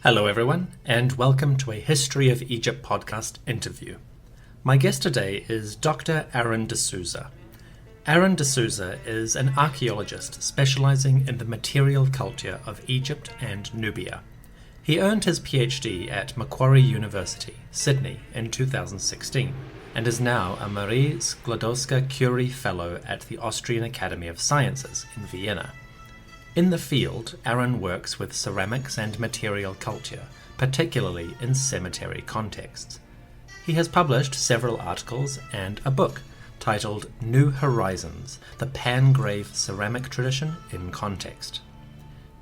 Hello, everyone, and welcome to a History of Egypt podcast interview. My guest today is Dr. Aaron de Souza. Aaron de Souza is an archaeologist specializing in the material culture of Egypt and Nubia. He earned his PhD at Macquarie University, Sydney, in 2016, and is now a Marie Sklodowska Curie Fellow at the Austrian Academy of Sciences in Vienna. In the field, Aaron works with ceramics and material culture, particularly in cemetery contexts. He has published several articles and a book titled New Horizons, the Pan-Grave Ceramic Tradition in Context.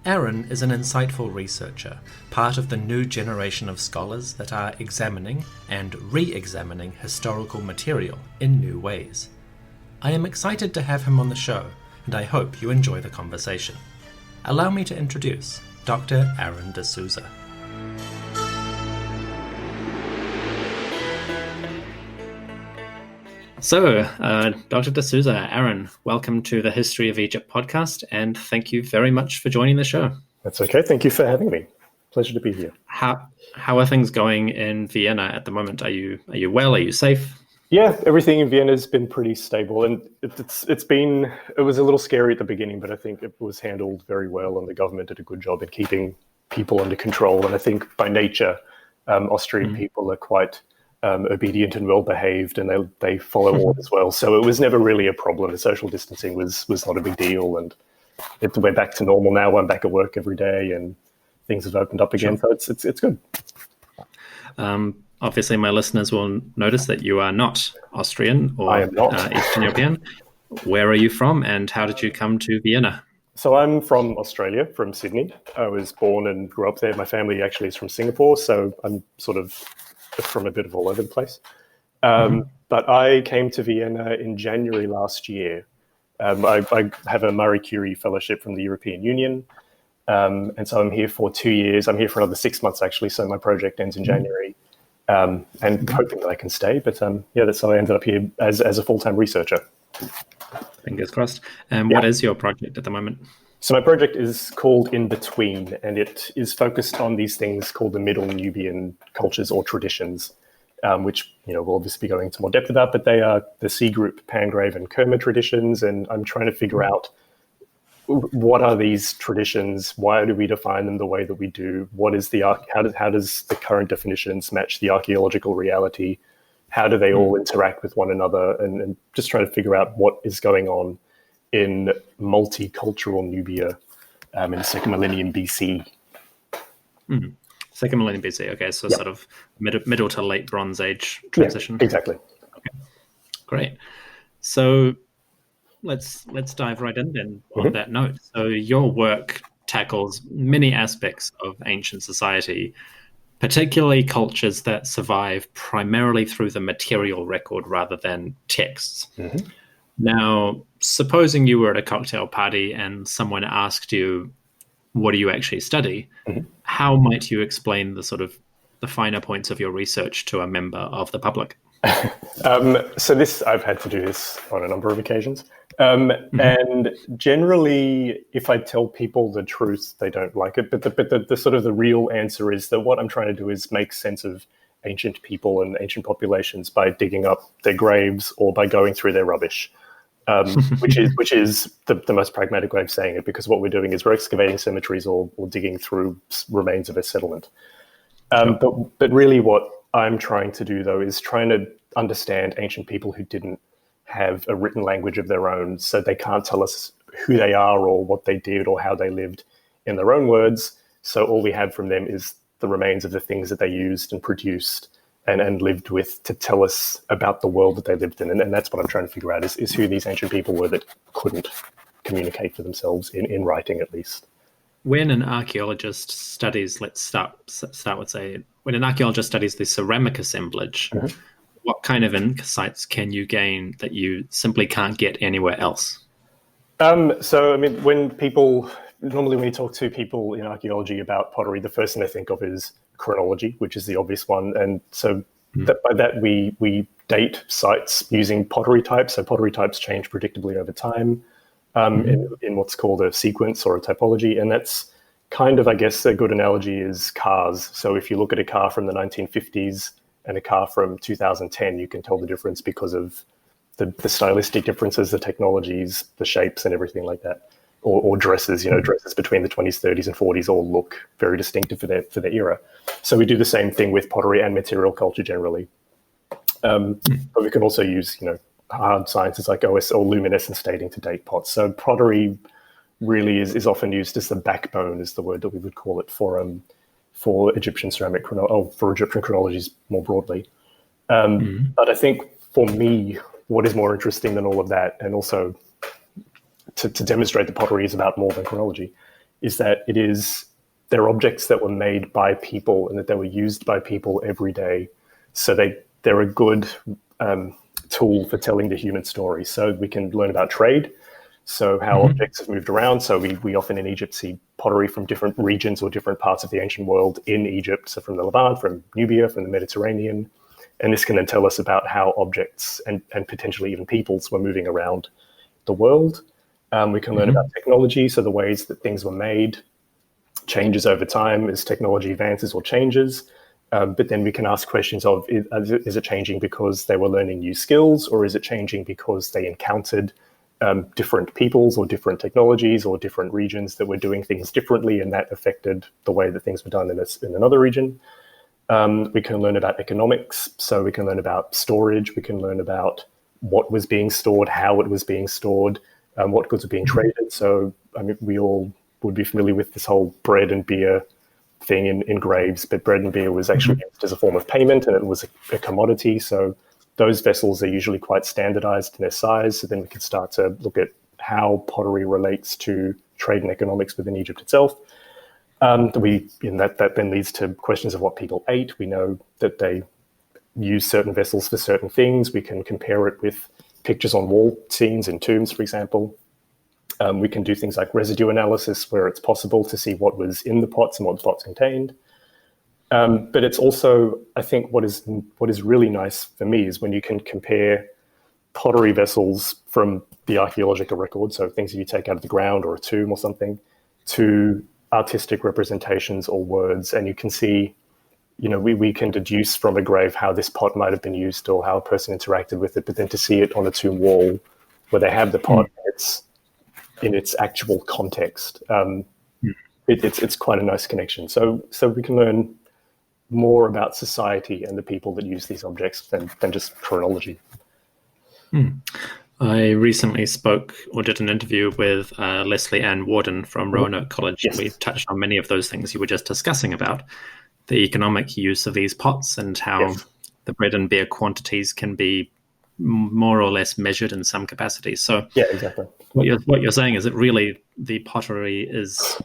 Aaron is an insightful researcher, part of the new generation of scholars that are examining and re-examining historical material in new ways. I am excited to have him on the show, and I hope you enjoy the conversation. Allow me to introduce Dr. Aaron de Souza. So, Dr. de Souza, Aaron, welcome to the History of Egypt podcast, and thank you very much for joining the show. That's okay. Thank you for having me. Pleasure to be here. How are things going in Vienna at the moment? Are you well? Are you safe? Yeah, everything in Vienna has been pretty stable, and it was a little scary at the beginning, but I think it was handled very well, and the government did a good job in keeping people under control. And I think by nature, Austrian people are quite obedient and well behaved, and they follow orders well. So it was never really a problem. The social distancing was not a big deal, and we're back to normal now. I'm back at work every day, and things have opened up again. Sure. So it's good. Obviously, my listeners will notice that you are not Austrian or I am not. Eastern European. Where are you from, and how did you come to Vienna? So I'm from Australia, from Sydney. I was born and grew up there. My family actually is from Singapore, so I'm sort of from a bit of all over the place. But I came to Vienna in January last year. I have a Marie Curie Fellowship from the European Union, and so I'm here for 2 years. I'm here for another 6 months, actually, so my project ends in January. And hoping that I can stay. But that's how I ended up here as a full-time researcher. Fingers crossed. What is your project at the moment? So my project is called In Between, and it is focused on these things called the Middle Nubian cultures or traditions, which we'll obviously be going into more depth about, but they are the C group, Pangrave and Kerma traditions, and I'm trying to figure out what are these traditions? Why do we define them the way that we do? What is how does the current definitions match the archaeological reality? How do they all interact with one another? And just try to figure out what is going on in multicultural Nubia in the second millennium BC. Second millennium BC. Okay, so sort of middle to late Bronze Age transition. Yeah, exactly. Okay. Great. So let's dive right in then on that note. So your work tackles many aspects of ancient society, particularly cultures that survive primarily through the material record rather than texts. Now, supposing you were at a cocktail party and someone asked you, what do you actually study? How might you explain the finer points of your research to a member of the public? So I've had to do this on a number of occasions. And generally, if I tell people the truth, they don't like it. But the sort of the real answer is that what I'm trying to do is make sense of ancient people and ancient populations by digging up their graves or by going through their rubbish, which is the most pragmatic way of saying it, because what we're doing is we're excavating cemeteries or digging through remains of a settlement. But really what I'm trying to do, though, is trying to understand ancient people who didn't have a written language of their own, so they can't tell us who they are or what they did or how they lived in their own words. So all we have from them is the remains of the things that they used and produced and lived with to tell us about the world that they lived in. And that's what I'm trying to figure out is who these ancient people were that couldn't communicate for themselves in writing, at least. When an archaeologist studies, let's start with say, when an archaeologist studies the ceramic assemblage, what kind of insights can you gain that you simply can't get anywhere else? So, I mean, when you talk to people in archaeology about pottery, the first thing they think of is chronology, which is the obvious one. And so by that, we date sites using pottery types. So pottery types change predictably over time in what's called a sequence or a typology. And that's kind of, I guess, a good analogy is cars. So if you look at a car from the 1950s and a car from 2010, you can tell the difference because of the stylistic differences, the technologies, the shapes, and everything like that. Or dresses, dresses between the 20s, 30s, and 40s all look very distinctive for their era. So we do the same thing with pottery and material culture generally. But we can also use, hard sciences like OS or luminescence dating to date pots. So pottery really is often used as the backbone, is the word that we would call it for Egyptian ceramic for Egyptian chronologies more broadly. But I think for me, what is more interesting than all of that, and also to demonstrate that pottery is about more than chronology, is that they're objects that were made by people and that they were used by people every day. So they're a good tool for telling the human story. So we can learn about trade, so how objects have moved around. So we often in Egypt see pottery from different regions or different parts of the ancient world in Egypt. So from the Levant, from Nubia, from the Mediterranean. And this can then tell us about how objects and potentially even peoples were moving around the world. We can learn about technology, so the ways that things were made changes over time as technology advances or changes. But then we can ask questions of, is it changing because they were learning new skills, or is it changing because they encountered different peoples or different technologies or different regions that were doing things differently, and that affected the way that things were done in another region? We can learn about economics, so we can learn about storage, we can learn about what was being stored, how it was being stored, what goods were being traded. So we all would be familiar with this whole bread and beer thing in graves, but bread and beer was actually used as a form of payment, and it was a commodity. So those vessels are usually quite standardized in their size. So then we can start to look at how pottery relates to trade and economics within Egypt itself. That then leads to questions of what people ate. We know that they use certain vessels for certain things. We can compare it with pictures on wall scenes in tombs, for example. We can do things like residue analysis, where it's possible to see what was in the pots and what the pots contained. But it's also, I think, what is really nice for me is when you can compare pottery vessels from the archaeological record, so things that you take out of the ground or a tomb or something, to artistic representations or words, and you can see, we can deduce from a grave how this pot might have been used or how a person interacted with it, but then to see it on a tomb wall where they have the pot, it's in its actual context. It's quite a nice connection. So we can learn more about society and the people that use these objects than just chronology. I recently spoke or did an interview with Leslie Ann Warden from Roanoke College. Yes. We touched on many of those things you were just discussing about the economic use of these pots and how the bread and beer quantities can be more or less measured in some capacity. So yeah, exactly. What you're saying is that really the pottery is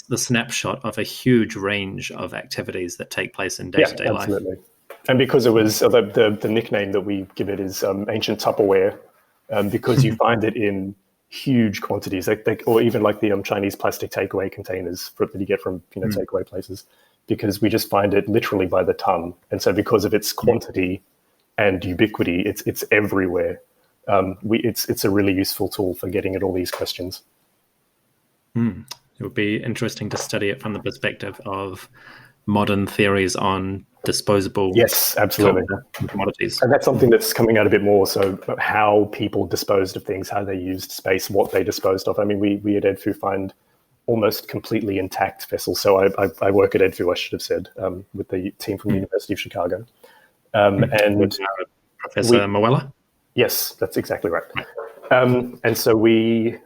the snapshot of a huge range of activities that take place in day-to-day life. Absolutely. And because it was the nickname that we give it is ancient Tupperware, because you find it in huge quantities, or even like the Chinese plastic takeaway containers that you get from takeaway places, because we just find it literally by the ton. And so because of its quantity and ubiquity, it's everywhere. It's a really useful tool for getting at all these questions. It would be interesting to study it from the perspective of modern theories on disposable commodities. And that's something that's coming out a bit more. So how people disposed of things, how they used space, what they disposed of. I mean, we at EdFu find almost completely intact vessels. So I work at EdFu, I should have said, with the team from the University of Chicago. And Professor Moella? Yes, that's exactly right. And so we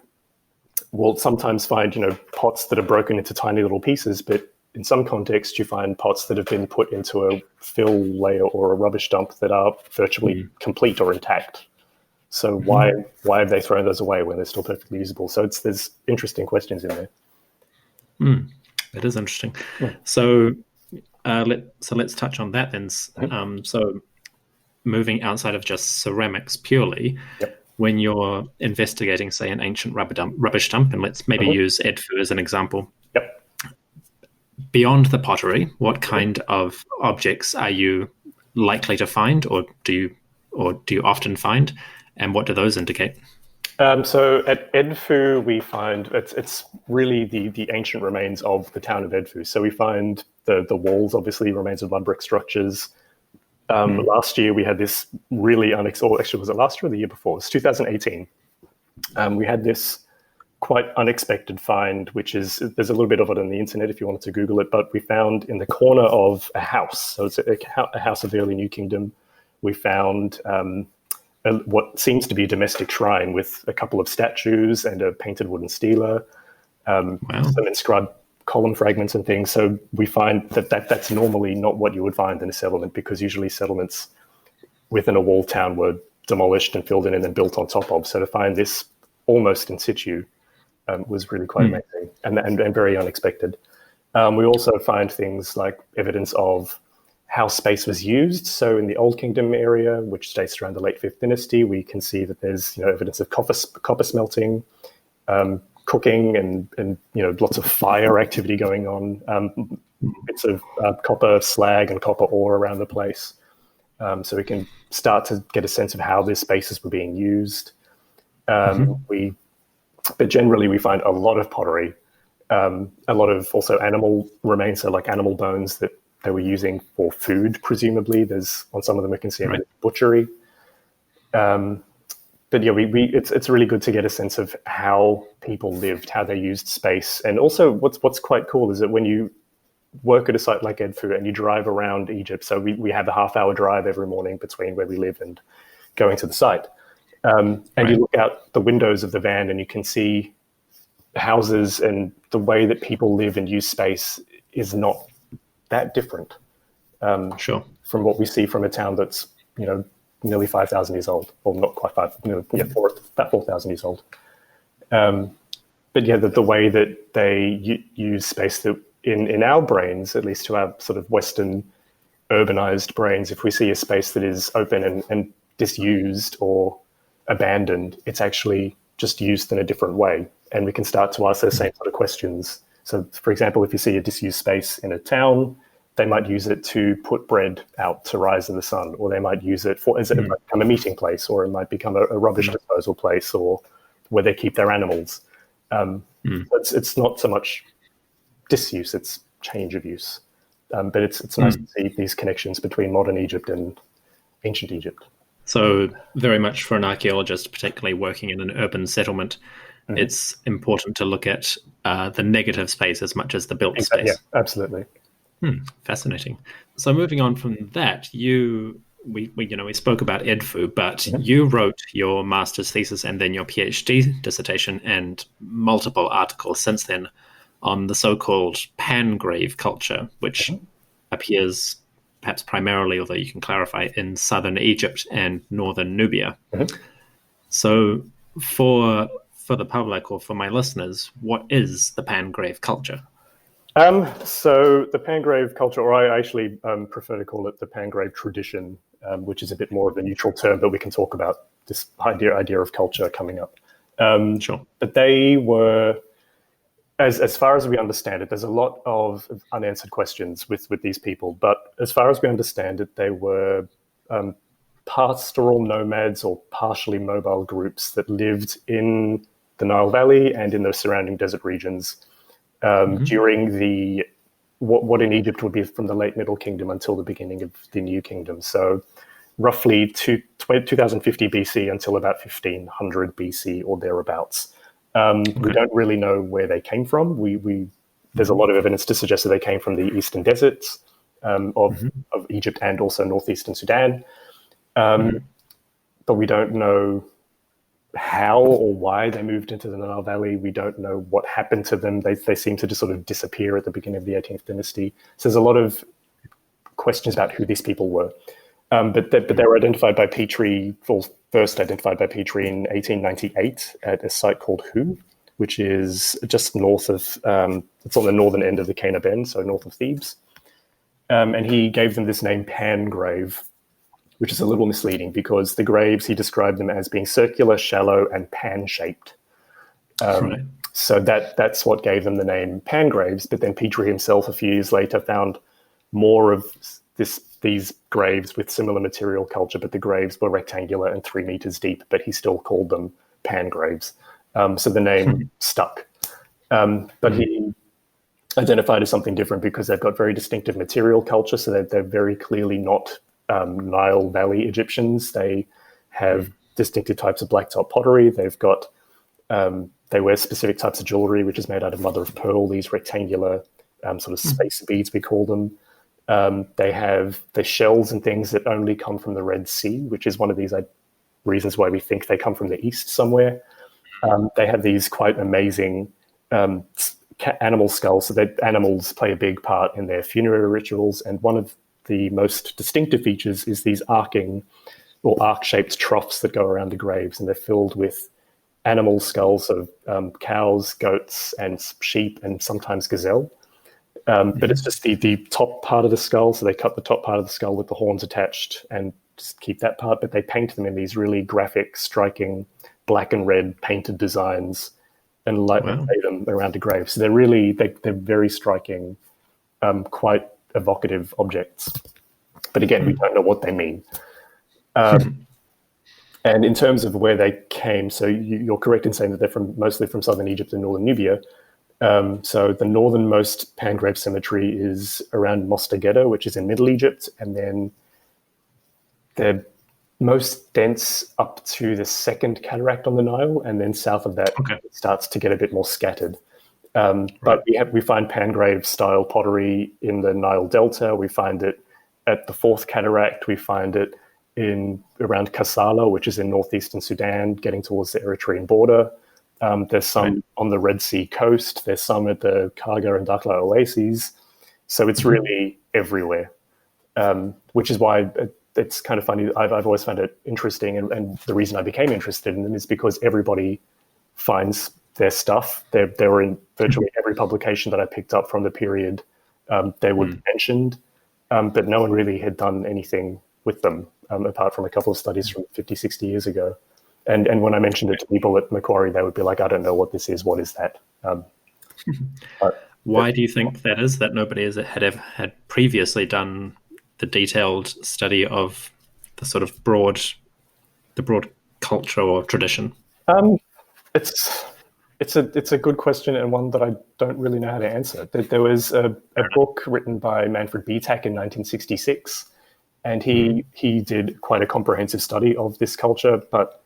will sometimes find, pots that are broken into tiny little pieces, but in some contexts, you find pots that have been put into a fill layer or a rubbish dump that are virtually complete or intact. So why have they thrown those away when they're still perfectly usable? So there's interesting questions in there. It is interesting. So let's touch on that then. So moving outside of just ceramics purely, when you're investigating, say, an ancient rubbish dump, and let's maybe use EdFu as an example. Beyond the pottery, what kind of objects are you likely to find, or do you often find, and what do those indicate? So at Edfu, we find it's really the ancient remains of the town of Edfu. So we find the walls, obviously, remains of mud brick structures. Last year, we had this really or actually, was it last year or the year before? It was 2018. We had this quite unexpected find, which is, there's a little bit of it on the internet if you wanted to Google it, but we found in the corner of a house, so it's a house of the early New Kingdom, we found what seems to be a domestic shrine with a couple of statues and a painted wooden stela, some inscribed column fragments and things. So we find that's normally not what you would find in a settlement, because usually settlements within a walled town were demolished and filled in and then built on top of. So to find this almost in situ was really quite amazing and very unexpected. We also find things like evidence of how space was used. So in the Old Kingdom area, which dates around the late 5th dynasty, we can see that there's evidence of copper smelting, cooking, and lots of fire activity going on. Bits of copper slag and copper ore around the place. So we can start to get a sense of how these spaces were being used. But generally we find a lot of pottery, a lot of also animal remains, so like animal bones that they were using for food, presumably. There's, on some of them we can see a butchery. But yeah, it's really good to get a sense of how people lived, how they used space. And also what's quite cool is that when you work at a site like Edfu and you drive around Egypt, so we have a half-hour drive every morning between where we live and going to the site. And you look out the windows of the van and you can see houses, and the way that people live and use space is not that different from what we see from a town that's nearly 5,000 years old, or not quite about 4,000 years old. But yeah, the way that they use space, that in our brains, at least to our sort of Western urbanized brains, if we see a space that is open and disused or abandoned, it's actually just used in a different way. And we can start to ask those same sort of questions. So, for example, if you see a disused space in a town, they might use it to put bread out to rise in the sun, or they might use it for, it might become a meeting place, or it might become a rubbish disposal place, or where they keep their animals. It's not so much disuse, it's change of use. But it's nice to see these connections between modern Egypt and ancient Egypt. So very much for an archaeologist, particularly working in an urban settlement, it's important to look at the negative space as much as the built space. Yeah, absolutely. Fascinating. So moving on from that, we spoke about Edfu, but you wrote your master's thesis and then your PhD dissertation and multiple articles since then on the so-called Pangrave culture, which appears perhaps primarily, although you can clarify, in southern Egypt and northern Nubia. So for the public, or for my listeners, what is the Pangrave culture? So the Pangrave culture, or I actually prefer to call it the Pangrave tradition, which is a bit more of a neutral term, but we can talk about this idea of culture coming up. Sure. But they were, as far as we understand it, there's a lot of unanswered questions with these people, but as far as we understand it, they were pastoral nomads or partially mobile groups that lived in the Nile Valley and in the surrounding desert regions during what in Egypt would be from the late Middle Kingdom until the beginning of the New Kingdom. So roughly 2050 BC until about 1500 BC or thereabouts. We don't really know where they came from. There's a lot of evidence to suggest that they came from the eastern deserts of Egypt and also northeastern Sudan. But we don't know how or why they moved into the Nile Valley. We don't know what happened to them. They seem to just sort of disappear at the beginning of the 18th dynasty. So there's a lot of questions about who these people were. But they were identified by Petrie, first identified by Petrie in 1898 at a site called Hu, which is just north of, it's on the northern end of the Cana Bend, so north of Thebes. And he gave them this name Pangrave, which is a little misleading because the graves, he described them as being circular, shallow, and pan-shaped. So that's what gave them the name Pangraves. But then Petrie himself, a few years later, found more of these graves with similar material culture, but the graves were rectangular and 3 meters deep, but he still called them Pangraves. So the name stuck. But he identified as something different because they've got very distinctive material culture. So they're very clearly not Nile Valley Egyptians. They have distinctive types of blacktop pottery. They've got, they wear specific types of jewelry, which is made out of mother of pearl, these rectangular sort of space beads, we call them. They have the shells and things that only come from the Red Sea, which is one of these reasons why we think they come from the east somewhere. They have these quite amazing animal skulls, so that animals play a big part in their funerary rituals. And one of the most distinctive features is these arcing or arc-shaped troughs that go around the graves, and they're filled with animal skulls of cows, goats, and sheep, and sometimes gazelle. But it's just the top part of the skull, so they cut the top part of the skull with the horns attached and just keep that part, but they paint them in these really graphic, striking black and red painted designs and lay them around the grave. So they're very striking, quite evocative objects. But again, we don't know what they mean. And in terms of where they came, so you're correct in saying that they're mostly from southern Egypt and northern Nubia. So the northernmost Pangrave cemetery is around Mostageda, which is in Middle Egypt, and then they're most dense up to the second cataract on the Nile, and then south of that it starts to get a bit more scattered. But we find Pangrave style pottery in the Nile Delta. We find it at the fourth cataract. We find it around Kassala, which is in northeastern Sudan, getting towards the Eritrean border. There's some on the Red Sea coast. There's some at the Karga and Dakhla oases. So it's really everywhere, which is why it's kind of funny. I've always found it interesting. And the reason I became interested in them is because everybody finds their stuff. They were in virtually every publication that I picked up from the period. They were mentioned, but no one really had done anything with them, apart from a couple of studies from 50, 60 years ago. And when I mentioned it to people at Macquarie, they would be like, I don't know what this is. What is that? Why do you think that is, that nobody had previously done the detailed study of the sort of broad culture or tradition? It's a good question, and one that I don't really know how to answer. There was a book written by Manfred Bietak in 1966, and he did quite a comprehensive study of this culture, but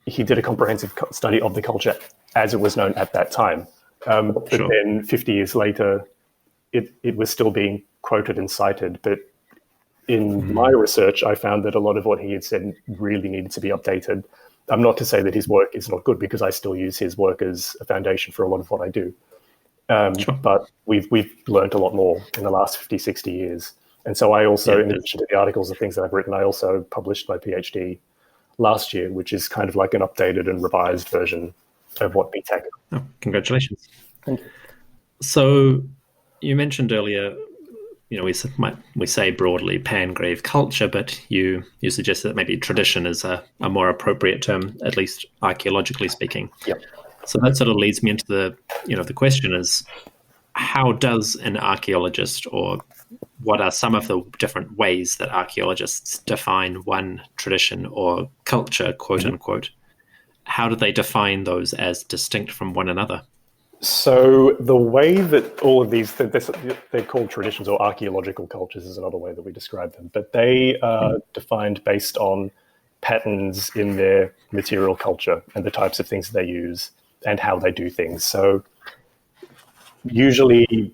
he did a comprehensive study of the culture as it was known at that time. But then 50 years later, it was still being quoted and cited. But in my research, I found that a lot of what he had said really needed to be updated. Not to say that his work is not good, because I still use his work as a foundation for a lot of what I do. But we've learned a lot more in the last 50, 60 years. And so I also, in addition to the articles and things that I've written, I also published my PhD last year, which is kind of like an updated and revised version of what BTAC. Oh, congratulations. Thank you. So you mentioned earlier, we say broadly Pangrave culture, but you suggested that maybe tradition is a more appropriate term, at least archaeologically speaking. Yep. So that sort of leads me into the question is, how does an archaeologist, or what are some of the different ways that archaeologists define one tradition or culture, quote unquote? How do they define those as distinct from one another? So the way that all of these, they're called traditions, or archaeological cultures is another way that we describe them, but they are defined based on patterns in their material culture and the types of things they use and how they do things. So usually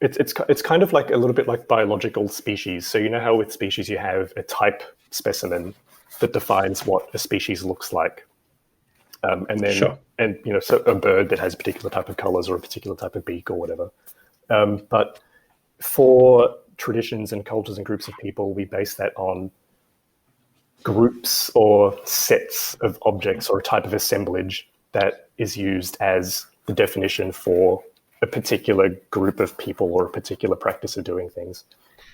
it's kind of like a little bit like biological species. So you know how with species you have a type specimen that defines what a species looks like. And then, so a bird that has a particular type of colors or a particular type of beak or whatever. But for traditions and cultures and groups of people, we base that on groups or sets of objects or a type of assemblage that is used as the definition for a particular group of people or a particular practice of doing things.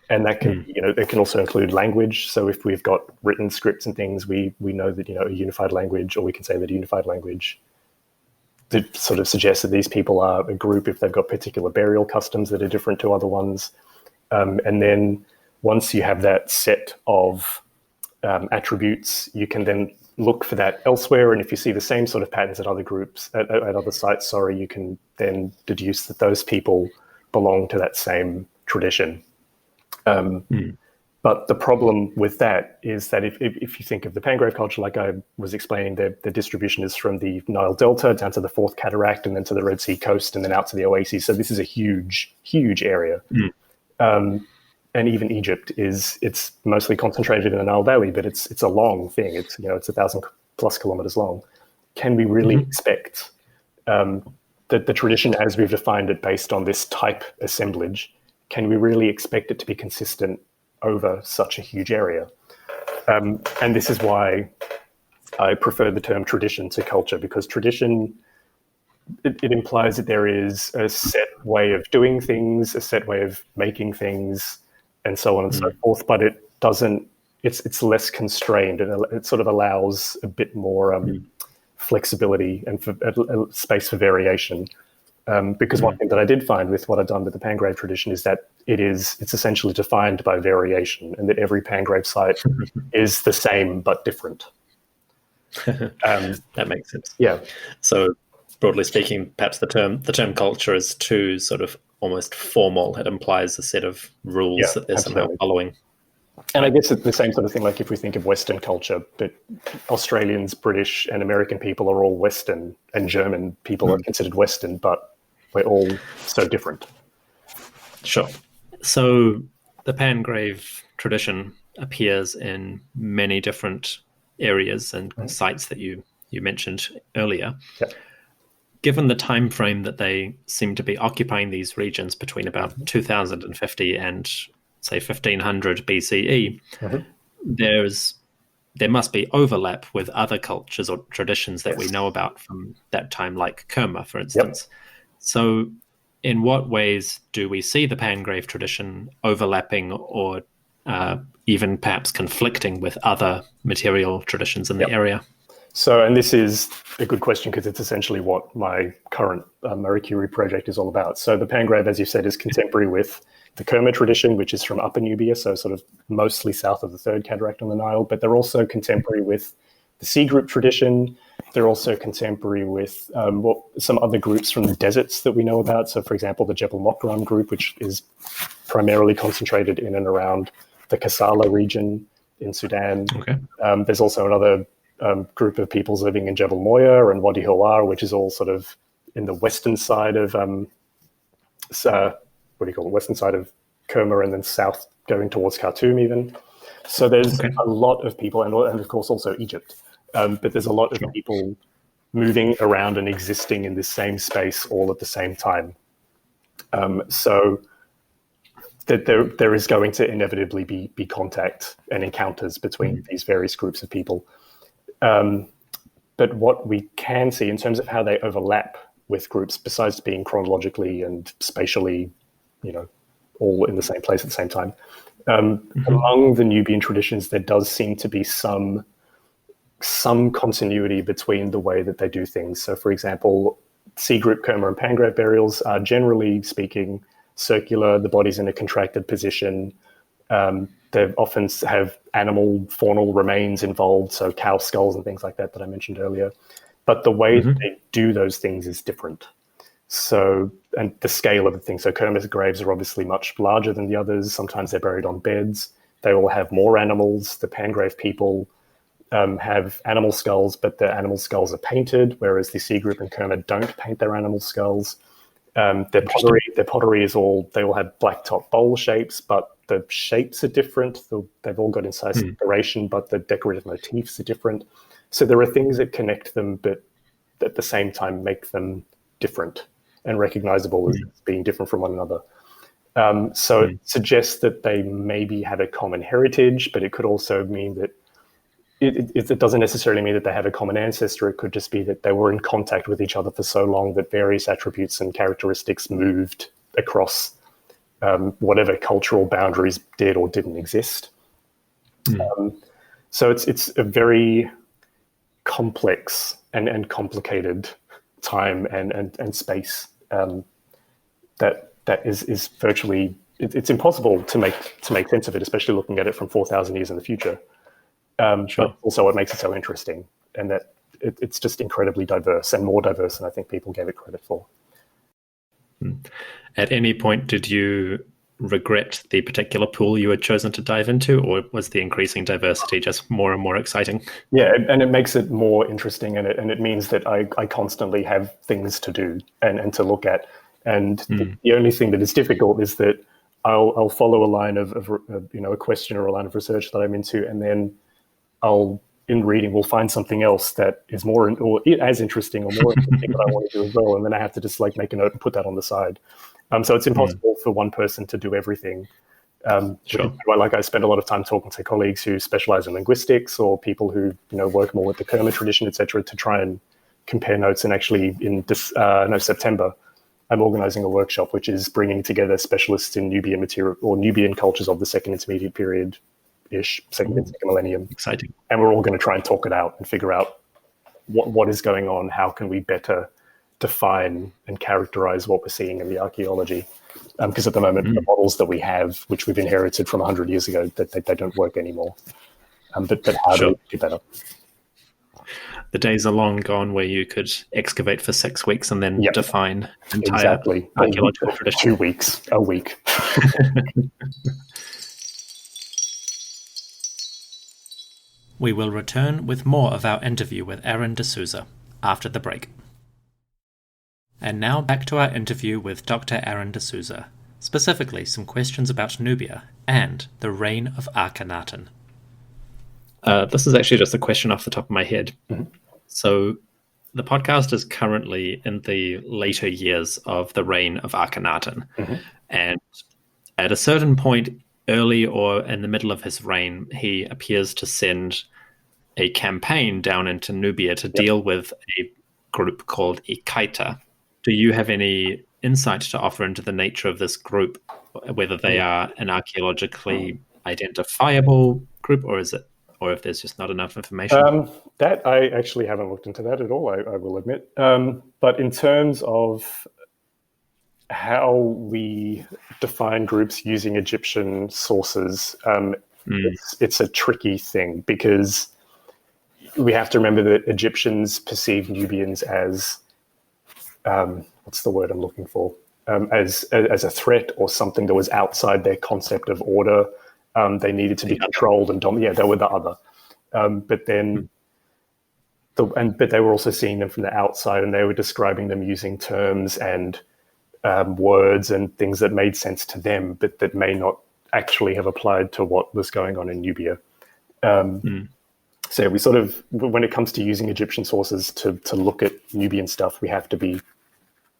And that can, it can also include language. So if we've got written scripts and things, we know that, a unified language, or we can say that a unified language that sort of suggests that these people are a group if they've got particular burial customs that are different to other ones. And then once you have that set of attributes, you can then look for that elsewhere, and if you see the same sort of patterns at other groups, at other sites, you can then deduce that those people belong to that same tradition. But the problem with that is that if you think of the Pangrave culture, like I was explaining, the distribution is from the Nile Delta down to the Fourth Cataract and then to the Red Sea coast and then out to the Oases. So this is a huge, huge area. And even Egypt it's mostly concentrated in the Nile Valley, but it's a long thing. It's 1,000+ kilometers long. Can we really expect the tradition as we've defined it based on this type assemblage, can we really expect it to be consistent over such a huge area? And this is why I prefer the term tradition to culture, because tradition, it implies that there is a set way of doing things, a set way of making things, and so on and so forth, but it doesn't, it's less constrained, and it sort of allows a bit more flexibility and space for variation. Because one thing that I did find with what I've done with the Pangrave tradition is that it's essentially defined by variation, and that every Pangrave site is the same but different. That makes sense. Yeah. So broadly speaking, perhaps the term culture is too sort of almost formal. It implies a set of rules that they're somehow following. And I guess it's the same sort of thing, like if we think of Western culture, but Australians, British, and American people are all Western, and German people are considered Western, but we're all so different. Sure. So the Pangrave tradition appears in many different areas and sites that you mentioned earlier. Yeah. Given the time frame that they seem to be occupying these regions between about 2050 and say 1500 BCE, there must be overlap with other cultures or traditions that we know about from that time, like Kerma, for instance. Yep. So in what ways do we see the Pangrave tradition overlapping or even perhaps conflicting with other material traditions in the area? So, and this is a good question because it's essentially what my current Marie Curie project is all about. So the Pangrave, as you said, is contemporary with the Kerma tradition, which is from Upper Nubia, so sort of mostly south of the Third Cataract on the Nile, but they're also contemporary with the C group tradition. They're also contemporary with some other groups from the deserts that we know about. So, for example, the Jebel Mokram group, which is primarily concentrated in and around the Kassala region in Sudan. Okay. There's also another group of peoples living in Jebel Moya and Wadi Hawar, which is all sort of in the western side of western side of Kerma, and then south going towards Khartoum even. So there's a lot of people, and of course also Egypt, but there's a lot of people moving around and existing in this same space all at the same time. So that there is going to inevitably be contact and encounters between these various groups of people. But what we can see in terms of how they overlap with groups, besides being chronologically and spatially, all in the same place at the same time, among the Nubian traditions, there does seem to be some continuity between the way that they do things. So, for example, C group Kerma and Pangrave burials are generally speaking circular. The body's in a contracted position. They often have animal faunal remains involved, so cow skulls and things like that I mentioned earlier. But the way that they do those things is different. So, and the scale of the thing. So Kerma's graves are obviously much larger than the others. Sometimes they're buried on beds. They all have more animals. The Pangrave people have animal skulls, but the animal skulls are painted, whereas the C group and Kerma don't paint their animal skulls. Their pottery is they all have black top bowl shapes, but the shapes are different. They've all got incisive decoration, but the decorative motifs are different. So there are things that connect them, but at the same time make them different and recognizable as being different from one another. So it suggests that they maybe have a common heritage, but it could also mean that it doesn't necessarily mean that they have a common ancestor. It could just be that they were in contact with each other for so long that various attributes and characteristics moved across whatever cultural boundaries did or didn't exist. So it's a very complex and complicated time and space that is virtually it's impossible to make sense of it, especially looking at it from 4,000 years in the future. But also what makes it so interesting, and that it's just incredibly diverse, and more diverse than I think people gave it credit for. At any point, did you regret the particular pool you had chosen to dive into, or was the increasing diversity just more and more exciting? Yeah, and it makes it more interesting, and it means that I constantly have things to do and to look at. And the only thing that is difficult is that I'll follow a line of a question or a line of research that I'm into, and then in reading, we'll find something else that is more or as interesting or more interesting that I want to do as well, and then I have to just like make a note and put that on the side. So it's impossible for one person to do everything. Like I spend a lot of time talking to colleagues who specialize in linguistics or people who work more with the Kerma tradition, etc., to try and compare notes. And actually, in September, I'm organizing a workshop which is bringing together specialists in Nubian material or Nubian cultures of the Second Intermediate Period. Second millennium. Exciting. And we're all going to try and talk it out and figure out what is going on, how can we better define and characterize what we're seeing in the archaeology. Because at the moment, the models that we have, which we've inherited from 100 years ago, that they don't work anymore. But how do we do better? The days are long gone where you could excavate for 6 weeks and then define entire archaeological tradition. 2 weeks, a week. We will return with more of our interview with Aaron de Souza after the break. And now back to our interview with Dr. Aaron de Souza, specifically some questions about Nubia and the reign of Akhenaten. This is actually just a question off the top of my head. So the podcast is currently in the later years of the reign of Akhenaten. And at a certain point, early or in the middle of his reign, he appears to send a campaign down into Nubia to deal with a group called Ikaita. Do you have any insight to offer into the nature of this group, whether they are an archaeologically identifiable group, or if there's just not enough information? That I actually haven't looked into that at all, I will admit. But in terms of how we define groups using Egyptian sources, it's a tricky thing, because we have to remember that Egyptians perceive Nubians as, what's the word I'm looking for? As a threat or something that was outside their concept of order. They needed to be controlled and dominated. Yeah, they were the other. But they were also seeing them from the outside, and they were describing them using terms and words and things that made sense to them, but that may not actually have applied to what was going on in Nubia. So we sort of, when it comes to using Egyptian sources to look at Nubian stuff, we have to be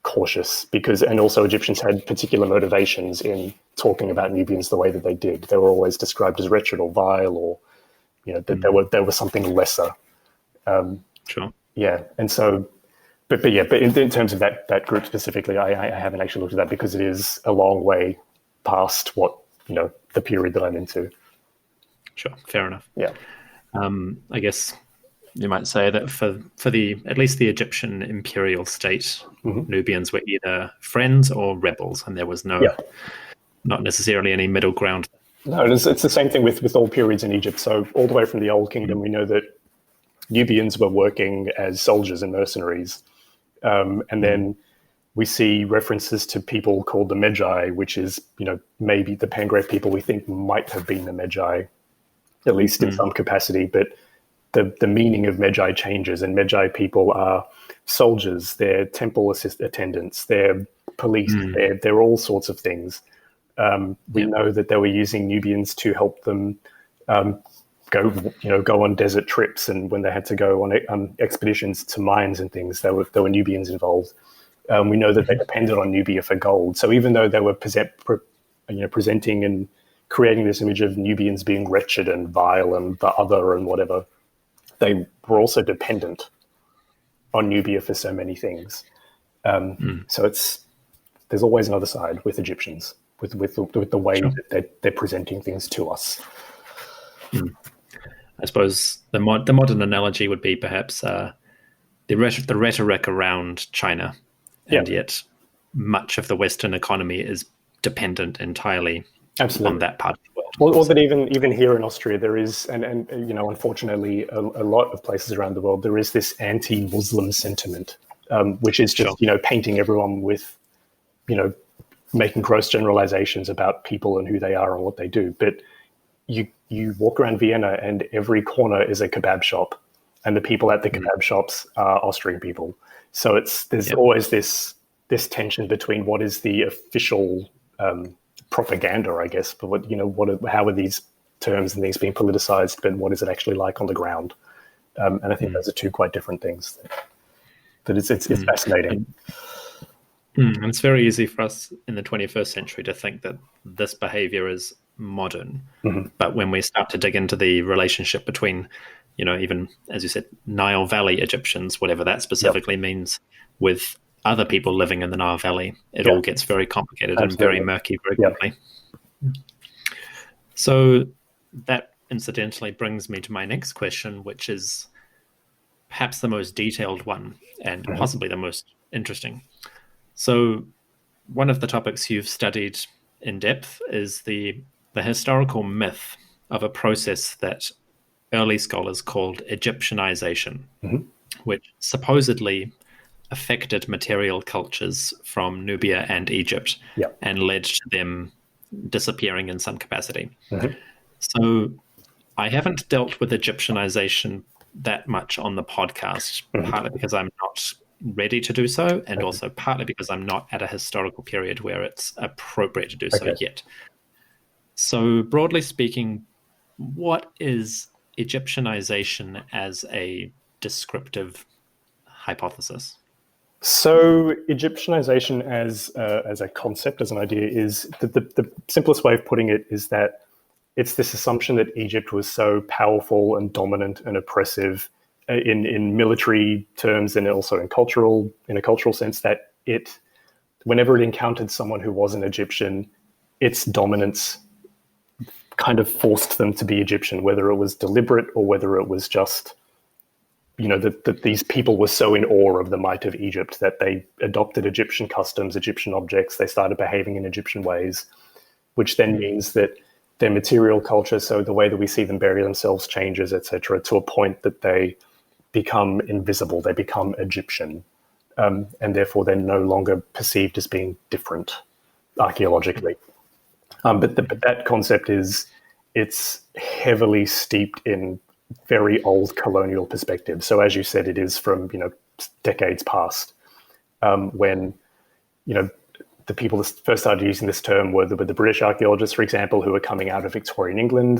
cautious, and also Egyptians had particular motivations in talking about Nubians the way that they did. They were always described as wretched or vile, or that there was something lesser. Yeah, and so. But in terms of that group specifically, I haven't actually looked at that, because it is a long way past what the period that I'm into. Sure, fair enough. Yeah, I guess you might say that for at least the Egyptian imperial state, Nubians were either friends or rebels, and there was not necessarily any middle ground. No, it's the same thing with all periods in Egypt. So all the way from the Old Kingdom, we know that Nubians were working as soldiers and mercenaries. And then we see references to people called the Magi, which is, maybe the Pangrave people we think might have been the Magi, at least in some capacity. But the meaning of Magi changes, and Magi people are soldiers, they're temple attendants, they're police, they're all sorts of things. We know that they were using Nubians to help them go on desert trips, and when they had to go on expeditions to mines and things, there were Nubians involved. We know that they depended on Nubia for gold. So even though they were presenting and creating this image of Nubians being wretched and vile and the other and whatever, they were also dependent on Nubia for so many things. So there's always another side with Egyptians, with the way that they're presenting things to us. I suppose the modern analogy would be perhaps the rhetoric around China, and yet much of the Western economy is dependent entirely Absolutely. on that part of the world. Or that even here in Austria, there is, and unfortunately, a lot of places around the world, there is this anti-Muslim sentiment, which is just, painting everyone with, making gross generalizations about people and who they are and what they do. But you walk around Vienna and every corner is a kebab shop, and the people at the kebab shops are Austrian people. So there's always this tension between what is the official propaganda, I guess, but how are these terms and things being politicized, but what is it actually like on the ground? And I think those are two quite different things. But it's fascinating. And it's very easy for us in the 21st century to think that this behavior is modern. But when we start to dig into the relationship between, even, as you said, Nile Valley Egyptians, whatever that specifically means, with other people living in the Nile Valley, it all gets very complicated and very murky very quickly. So that incidentally brings me to my next question, which is perhaps the most detailed one and possibly the most interesting. So one of the topics you've studied in depth is the historical myth of a process that early scholars called Egyptianization, which supposedly affected material cultures from Nubia and Egypt and led to them disappearing in some capacity. So I haven't dealt with Egyptianization that much on the podcast, partly because I'm not ready to do so, and also partly because I'm not at a historical period where it's appropriate to do so yet. So broadly speaking, what is Egyptianization as a descriptive hypothesis? So Egyptianization as a concept, as an idea, is the simplest way of putting it is that it's this assumption that Egypt was so powerful and dominant and oppressive in military terms and also in a cultural sense, that whenever it encountered someone who wasn't Egyptian, its dominance kind of forced them to be Egyptian, whether it was deliberate or whether it was just, that these people were so in awe of the might of Egypt that they adopted Egyptian customs, Egyptian objects, they started behaving in Egyptian ways, which then means that their material culture, so the way that we see them bury themselves changes, etc., to a point that they become invisible, they become Egyptian, and therefore they're no longer perceived as being different archaeologically. But that concept it's heavily steeped in very old colonial perspective. So as you said, it is from decades past, when the people that first started using this term were the British archaeologists, for example, who were coming out of Victorian England.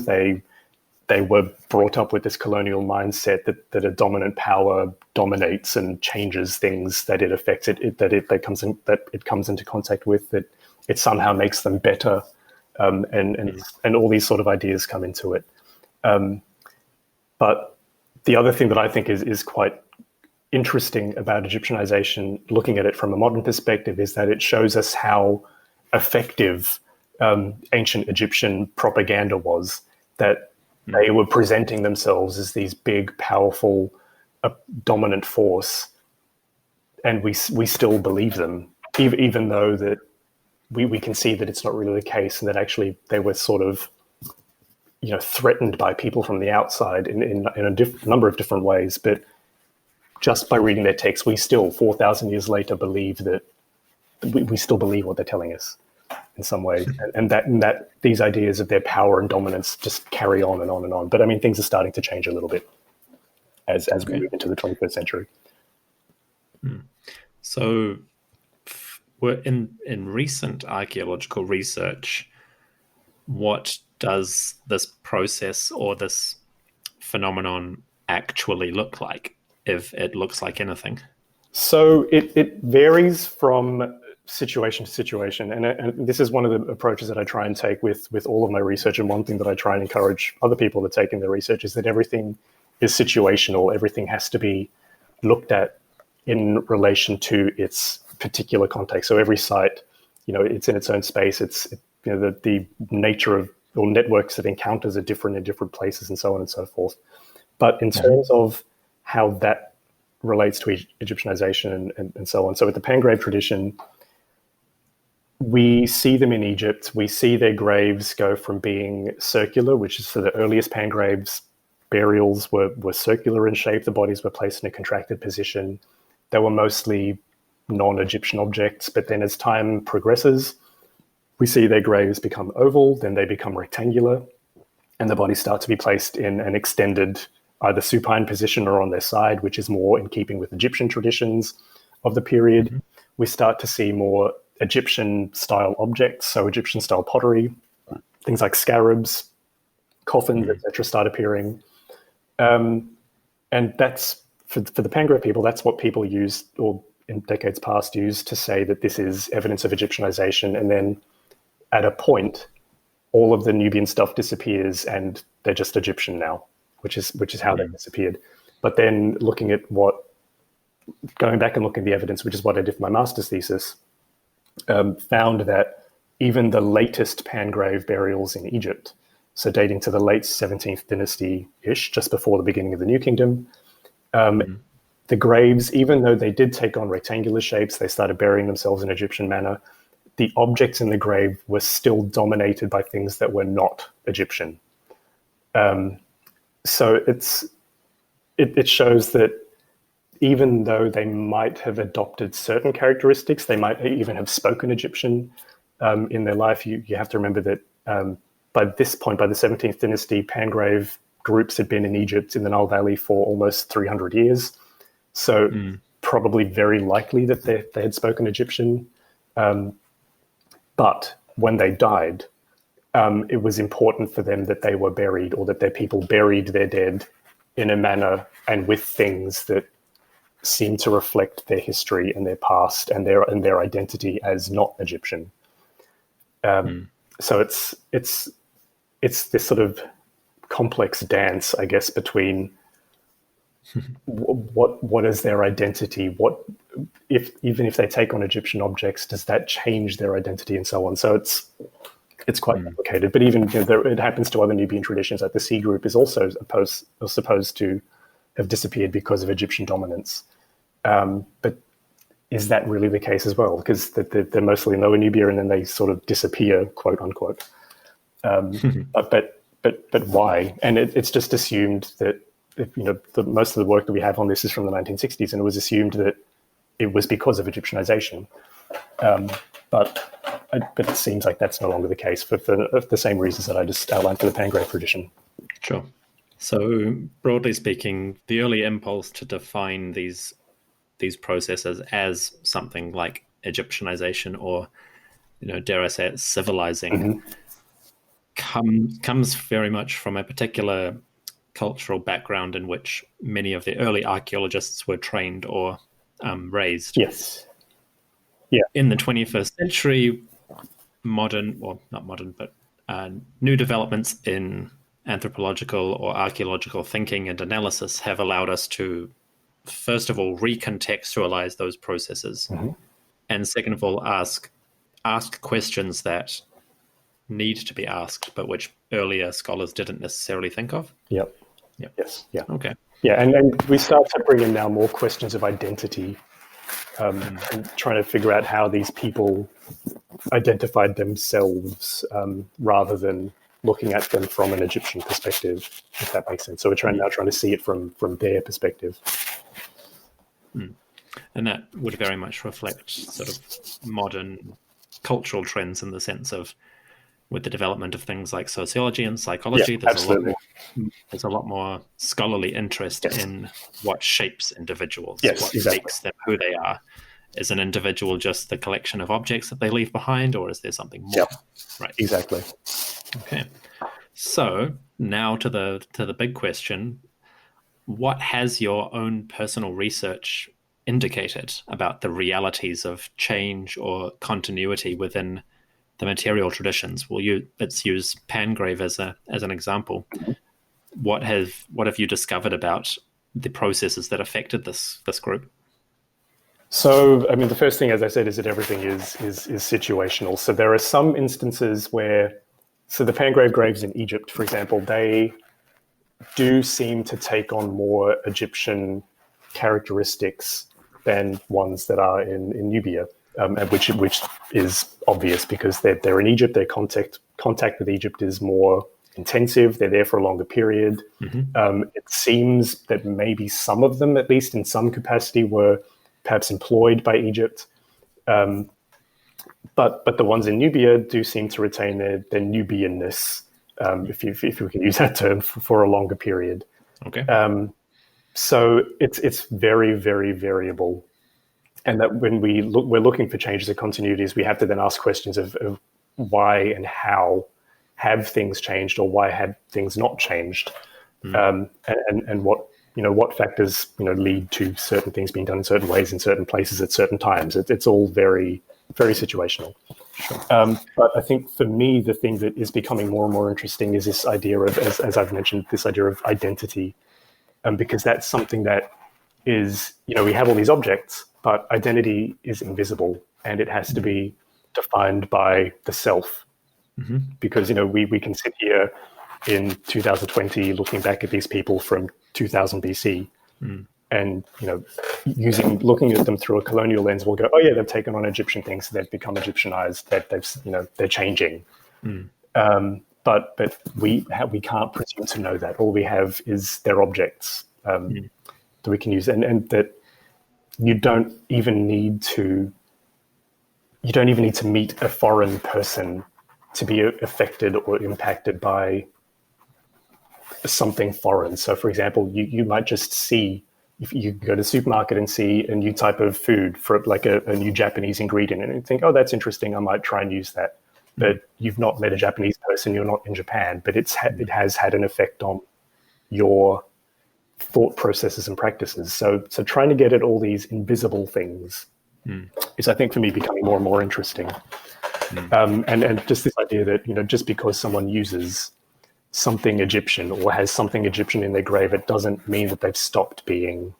They were brought up with this colonial mindset that a dominant power dominates and changes things that it affects, that it comes into contact with, that it somehow makes them better, and all these sort of ideas come into it. But the other thing that I think is quite interesting about Egyptianization, looking at it from a modern perspective, is that it shows us how effective ancient Egyptian propaganda was, that they were presenting themselves as these big, powerful, dominant force, and we still believe them, even though that we can see that it's not really the case, and that actually they were sort of threatened by people from the outside in a number of different ways. But just by reading their texts, we still, 4,000 years later, believe that we still believe what they're telling us in some ways, and that these ideas of their power and dominance just carry on and on and on. But I mean, things are starting to change a little bit as we move into the 21st century. So we're in recent archaeological research, what does this process or this phenomenon actually look like, if it looks like anything? So it varies from situation to situation, and this is one of the approaches that I try and take with all of my research. And one thing that I try and encourage other people to take in their research is that everything is situational. Everything has to be looked at in relation to its particular context. So every site, it's in its own space. It's the nature of or networks it encounters are different in different places, and so on and so forth. But in terms of how that relates to Egyptianization and so on, so with the Pangrave tradition, we see them in Egypt. We see their graves go from being circular, which is, so the earliest Pangraves burials were circular in shape. The bodies were placed in a contracted position. They were mostly non-Egyptian objects, but then as time progresses, we see their graves become oval, then they become rectangular, and the bodies start to be placed in an extended, either supine position or on their side, which is more in keeping with Egyptian traditions of the period. Mm-hmm. We start to see more Egyptian-style objects, so Egyptian-style pottery, things like scarabs, coffins, etc., start appearing. And that's, for the Pangrave people, that's what people used, or in decades past used, to say that this is evidence of Egyptianization. And then at a point, all of the Nubian stuff disappears and they're just Egyptian now, which is how they disappeared. But then going back and looking at the evidence, which is what I did for my master's thesis, found that even the latest Pangrave burials in Egypt, so dating to the late 17th dynasty-ish, just before the beginning of the New Kingdom, the graves, even though they did take on rectangular shapes, they started burying themselves in Egyptian manner, the objects in the grave were still dominated by things that were not Egyptian. So it shows that even though they might have adopted certain characteristics, they might even have spoken Egyptian in their life. You have to remember that by this point, by the 17th dynasty, Pangrave groups had been in Egypt in the Nile Valley for almost 300 years. So probably very likely that they had spoken Egyptian. But when they died, it was important for them that they were buried, or that their people buried their dead in a manner and with things that seem to reflect their history and their past and their identity as not Egyptian. So it's this sort of complex dance, I guess, between what is their identity? What even if they take on Egyptian objects, does that change their identity, and so on? So it's quite complicated. But even it happens to other Nubian traditions. Like the C group is also supposed to have disappeared because of Egyptian dominance. But is that really the case as well? Because they're mostly in Lower Nubia, and then they sort of disappear, quote unquote. But why? And it's just assumed that most of the work that we have on this is from the 1960s, and it was assumed that it was because of Egyptianization. But it seems like that's no longer the case for the same reasons that I just outlined for the Pangrave tradition. Sure. So broadly speaking, the early impulse to define these processes as something like Egyptianization, or dare I say it, civilizing, comes very much from a particular cultural background in which many of the early archaeologists were trained or raised. Yes. Yeah. In the 21st century, new developments in anthropological or archaeological thinking and analysis have allowed us to, first of all, recontextualize those processes, and second of all, ask questions that need to be asked, but which earlier scholars didn't necessarily think of. Yep. Yes. Yeah. Okay. Yeah, and we start to bring in now more questions of identity, and trying to figure out how these people identified themselves, rather than looking at them from an Egyptian perspective, if that makes sense. So we're trying to see it from their perspective. And that would very much reflect sort of modern cultural trends, in the sense of, with the development of things like sociology and psychology, there's a lot more scholarly interest in what shapes individuals, what makes them who they are. Is an individual just the collection of objects that they leave behind, or is there something more? Yep. Right. Exactly. Okay. So now to the big question: what has your own personal research indicated about the realities of change or continuity within the material traditions? Let's use Pangrave as an example. What have you discovered about the processes that affected this group? So, I mean, the first thing, as I said, is that everything is situational. So there are some instances where, so the Pangrave graves in Egypt, for example, they do seem to take on more Egyptian characteristics than ones that are in Nubia. and which is obvious because they're in Egypt. Their contact with Egypt is more intensive. They're there for a longer period. It seems that maybe some of them, at least in some capacity, were perhaps employed by Egypt. But the ones in Nubia do seem to retain their Nubianness, if we can use that term, for a longer period. Okay. So it's very, very variable. And that when we're looking for changes or continuities, we have to then ask questions of why and how have things changed, or why have things not changed, and what factors lead to certain things being done in certain ways in certain places at certain times. It's all very, very situational. Sure. But I think for me, the thing that is becoming more and more interesting is this idea of, as I've mentioned, this idea of identity, because that's something that is, we have all these objects, but identity is invisible, and it has to be defined by the self. Because we can sit here in 2020 looking back at these people from 2000 BC, and looking at them through a colonial lens, we'll go, oh yeah, they've taken on Egyptian things, they've become Egyptianized, that they're changing. But we can't presume to know that. All we have is their objects that we can use, and that you don't even need to meet a foreign person to be affected or impacted by something foreign. So, for example, you might just see, if you go to the supermarket and see a new type of food for like a new Japanese ingredient, and you think, oh, that's interesting, I might try and use that. But you've not met a Japanese person, you're not in Japan, but it has had an effect on your thought processes and practices. So trying to get at all these invisible things is, I think, for me, becoming more and more interesting. And just this idea that, just because someone uses something Egyptian or has something Egyptian in their grave, it doesn't mean that they've stopped being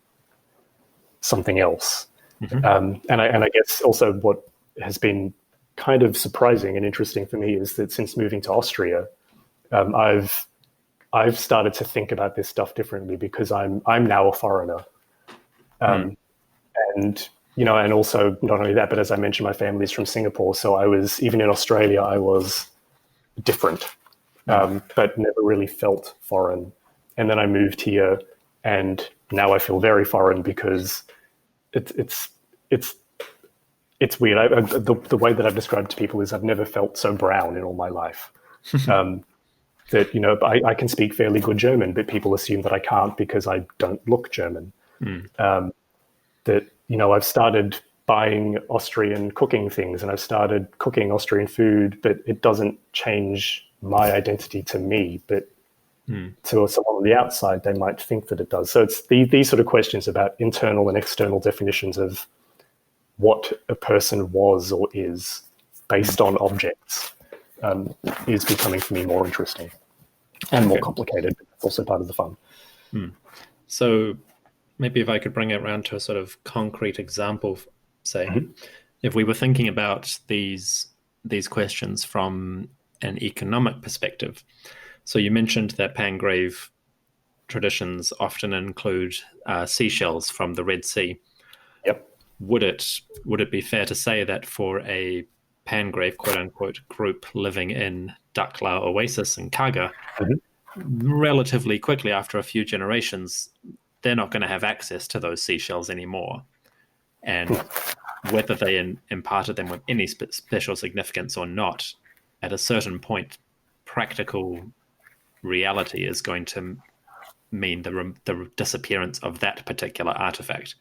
something else. And I guess also what has been kind of surprising and interesting for me is that since moving to Austria, I've started to think about this stuff differently, because I'm now a foreigner. And and also not only that, but as I mentioned, my family's from Singapore. So I was, even in Australia, I was different, but never really felt foreign. And then I moved here, and now I feel very foreign, because it's weird. The way that I've described it to people is I've never felt so brown in all my life. That, I can speak fairly good German, but people assume that I can't because I don't look German. That, I've started buying Austrian cooking things, and I've started cooking Austrian food, but it doesn't change my identity to me, but to someone on the outside, they might think that it does. So it's these sort of questions about internal and external definitions of what a person was or is based on objects is becoming, for me, more interesting and more complicated, but it's also part of the fun. So maybe if I could bring it around to a sort of concrete example, say, if we were thinking about these questions from an economic perspective. So you mentioned that Pangrave traditions often include seashells from the Red Sea. Yep. Would it be fair to say that for a Pangrave, quote unquote, group living in Dakhla Oasis in Kaga, relatively quickly after a few generations, they're not going to have access to those seashells anymore? And whether they imparted them with any special significance or not, at a certain point, practical reality is going to mean the disappearance of that particular artifact.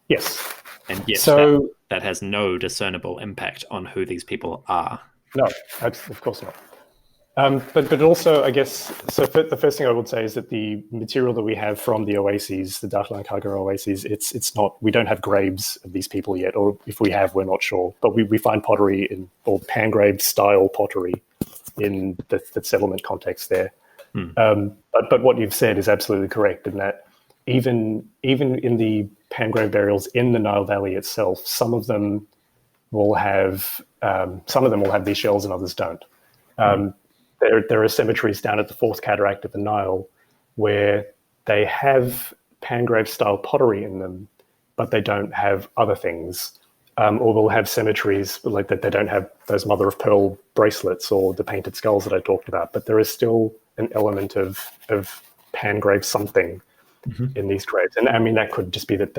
Yes. And yet so, that has no discernible impact on who these people are. No, of course not. But also, I guess, so the first thing I would say is that the material that we have from the oases, the Dakhla and Kaga oases, it's not, we don't have graves of these people yet, or if we have, we're not sure. But we find pottery or Pangrave style pottery in the settlement context there. But what you've said is absolutely correct, in that even in the Pangrave burials in the Nile Valley itself, some of them will have these shells and others don't. There are cemeteries down at the Fourth Cataract of the Nile where they have Pangrave style pottery in them, but they don't have other things. or will have cemeteries like that. They don't have those mother of pearl bracelets or the painted skulls that I talked about, but there is still an element of pangrave something in these graves. And I mean, that could just be that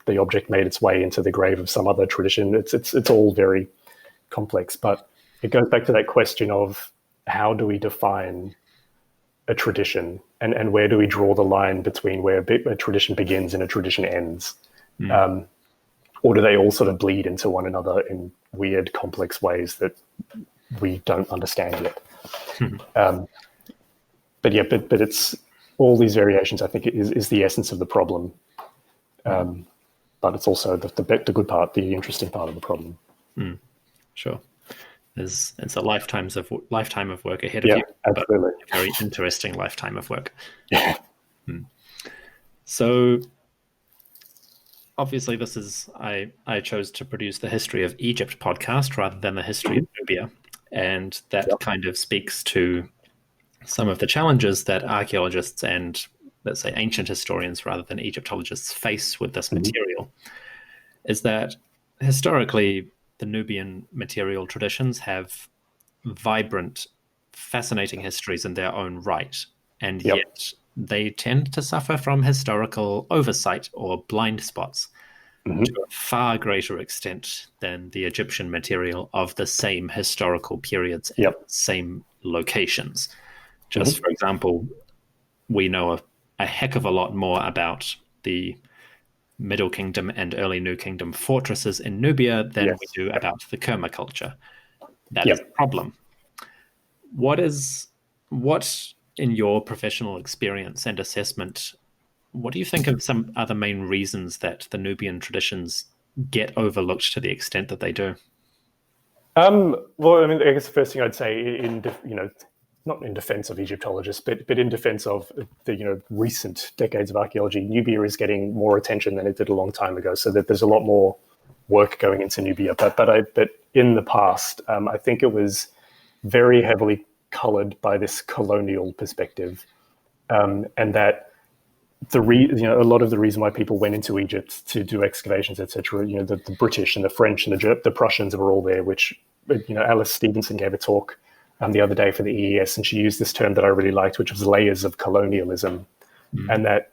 the object made its way into the grave of some other tradition. It's all very complex, but it goes back to that question of how do we define a tradition, and where do we draw the line between where a tradition begins and a tradition ends? Or do they all sort of bleed into one another in weird, complex ways that we don't understand yet? But it's all these variations, I think, is the essence of the problem. But it's also the good part, the interesting part of the problem. Sure. It's a lifetime of work ahead of you. Absolutely. But a very interesting lifetime of work. Yeah. So obviously I chose to produce the History of Egypt podcast rather than the History of Nubia. And that kind of speaks to some of the challenges that archaeologists and, let's say, ancient historians rather than Egyptologists face with this material, is that historically the Nubian material traditions have vibrant, fascinating histories in their own right, and yet they tend to suffer from historical oversight or blind spots to a far greater extent than the Egyptian material of the same historical periods and same locations. Just for example, we know a heck of a lot more about the Middle Kingdom and early New Kingdom fortresses in Nubia than we do about the Kerma culture. That is a problem. What in your professional experience and assessment, what do you think of some other main reasons that the Nubian traditions get overlooked to the extent that they do? Well, I mean, I guess the first thing I'd say, not in defense of Egyptologists, but in defense of the recent decades of archaeology, Nubia is getting more attention than it did a long time ago. So that there's a lot more work going into Nubia. But in the past, I think it was very heavily coloured by this colonial perspective, and that a lot of the reason why people went into Egypt to do excavations, etc. The British and the French and the Prussians were all there. Which Alice Stevenson gave a talk the other day for the EES, and she used this term that I really liked, which was layers of colonialism, and that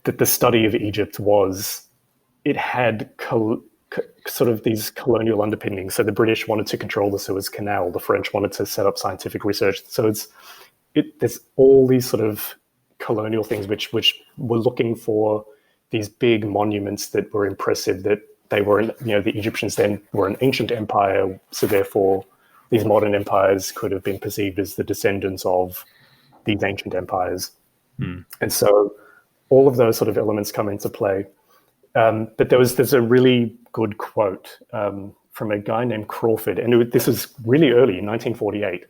the study of Egypt had sort of these colonial underpinnings. So the British wanted to control the Suez Canal, the French wanted to set up scientific research. So there's all these sort of colonial things which were looking for these big monuments that were impressive, that they were, the Egyptians then were an ancient empire, so therefore these modern empires could have been perceived as the descendants of these ancient empires. And so all of those sort of elements come into play. But there's a really good quote from a guy named Crawford, and this was really early in 1948.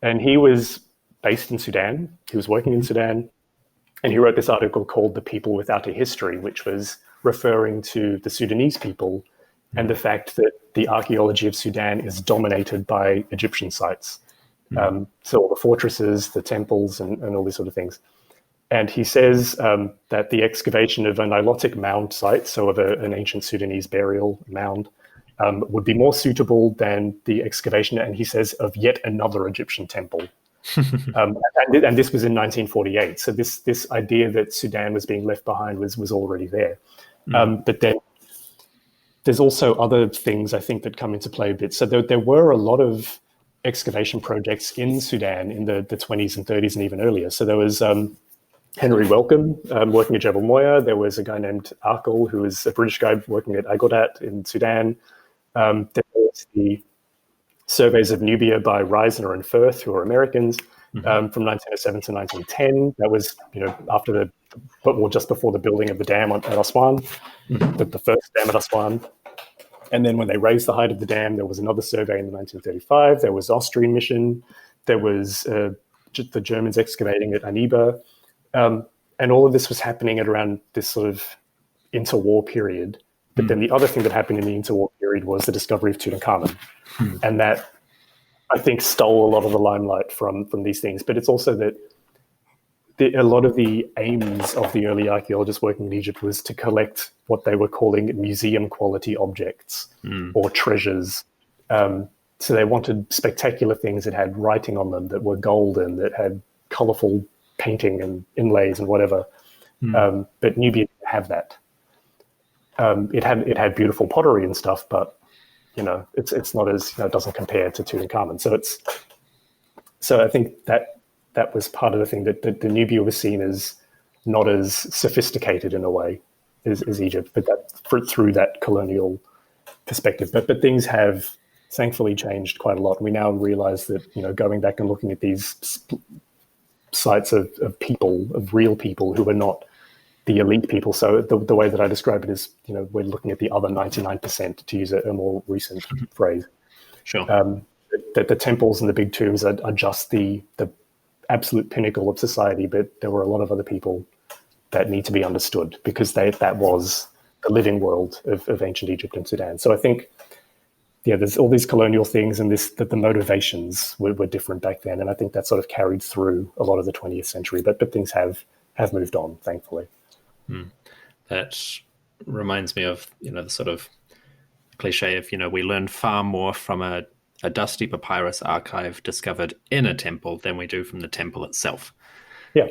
And he was based in Sudan. He was working in Sudan, and he wrote this article called "The People Without a History," which was referring to the Sudanese people and the fact that the archaeology of Sudan is dominated by Egyptian sites. So all the fortresses, the temples, and all these sort of things. And he says that the excavation of a Nilotic mound site, so of an ancient Sudanese burial mound, would be more suitable than the excavation, and he says, of yet another Egyptian temple. And this was in 1948. So this idea that Sudan was being left behind was already there. But then there's also other things, I think, that come into play a bit. So there were a lot of excavation projects in Sudan in the 20s and 30s and even earlier. So there was Henry Wellcome working at Jebel Moya. There was a guy named Arkell, who was a British guy working at Agodat in Sudan. There was the surveys of Nubia by Reisner and Firth, who are Americans, from 1907 to 1910. That was, just before the building of the dam at Aswan, the first dam at Aswan. And then when they raised the height of the dam, there was another survey in 1935. There was Austrian mission. There was the Germans excavating at Aniba. And all of this was happening at around this sort of interwar period. But then the other thing that happened in the interwar period was the discovery of Tutankhamun. And that, I think, stole a lot of the limelight from these things. But it's also that a lot of the aims of the early archaeologists working in Egypt was to collect what they were calling museum quality objects or treasures. So they wanted spectacular things that had writing on them, that were golden, that had colorful painting and inlays and whatever. But Nubia didn't have that. It had beautiful pottery and stuff, but it's not as, it doesn't compare to Tutankhamun. So I think that was part of the thing, that the Nubia was seen as not as sophisticated in a way as Egypt, but through that colonial perspective. But things have thankfully changed quite a lot. We now realize that, going back and looking at these sites of people, of real people who are not the elite people. So the way that I describe it is, we're looking at the other 99%, to use a more recent phrase. Sure. That the temples and the big tombs are just the absolute pinnacle of society, but there were a lot of other people that need to be understood, because that was the living world of ancient Egypt and Sudan. So I think, there's all these colonial things, and that the motivations were different back then, and I think that sort of carried through a lot of the 20th century. But things have moved on, thankfully. That reminds me of the sort of cliche of we learn far more from a dusty papyrus archive discovered in a temple than we do from the temple itself. Yeah.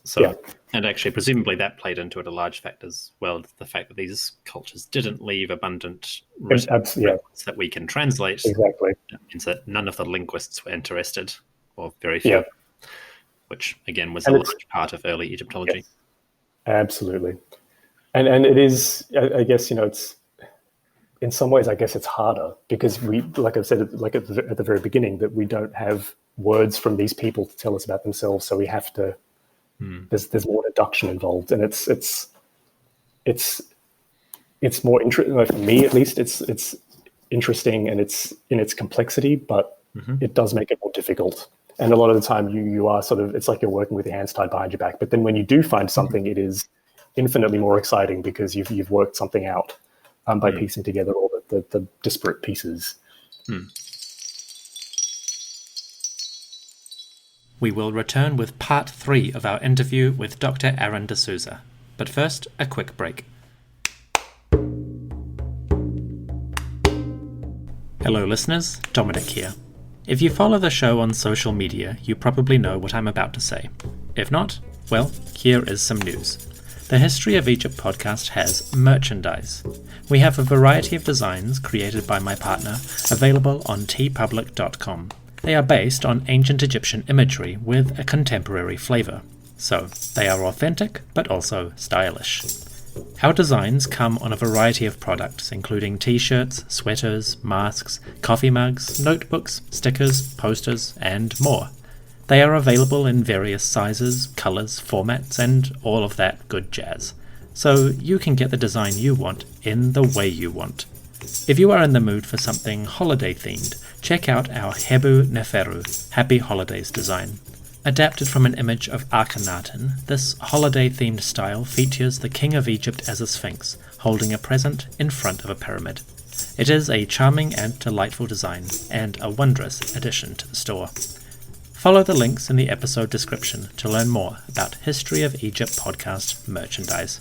So, and actually, presumably that played into it a large fact as well. The fact that these cultures didn't leave abundant records that we can translate. Exactly. Means that none of the linguists were interested, or very few, which again was a large part of early Egyptology. Yes, absolutely. And it is, I guess, it's, in some ways, I guess it's harder, because we, like I've said, at the very beginning, that we don't have words from these people to tell us about themselves. So we have to, there's more deduction involved, and it's more interesting, for me at least. It's interesting, and it's in its complexity, but it does make it more difficult. And a lot of the time, you are sort of, it's like you're working with your hands tied behind your back. But then when you do find something, it is infinitely more exciting, because you've worked something out by piecing together all the disparate pieces. We will return with part 3 of our interview with Dr. Aaron de Souza. But first, a quick break. Hello listeners, Dominic here. If you follow the show on social media, you probably know what I'm about to say. If not, well, here is some news. The History of Egypt podcast has merchandise. We have a variety of designs created by my partner, available on tpublic.com. They are based on ancient Egyptian imagery with a contemporary flavor. So, they are authentic, but also stylish. Our designs come on a variety of products, including t-shirts, sweaters, masks, coffee mugs, notebooks, stickers, posters, and more. They are available in various sizes, colors, formats, and all of that good jazz. So you can get the design you want in the way you want. If you are in the mood for something holiday-themed, check out our Hebu Neferu, Happy Holidays design. Adapted from an image of Akhenaten, this holiday-themed style features the King of Egypt as a sphinx, holding a present in front of a pyramid. It is a charming and delightful design, and a wondrous addition to the store. Follow the links in the episode description to learn more about History of Egypt podcast merchandise.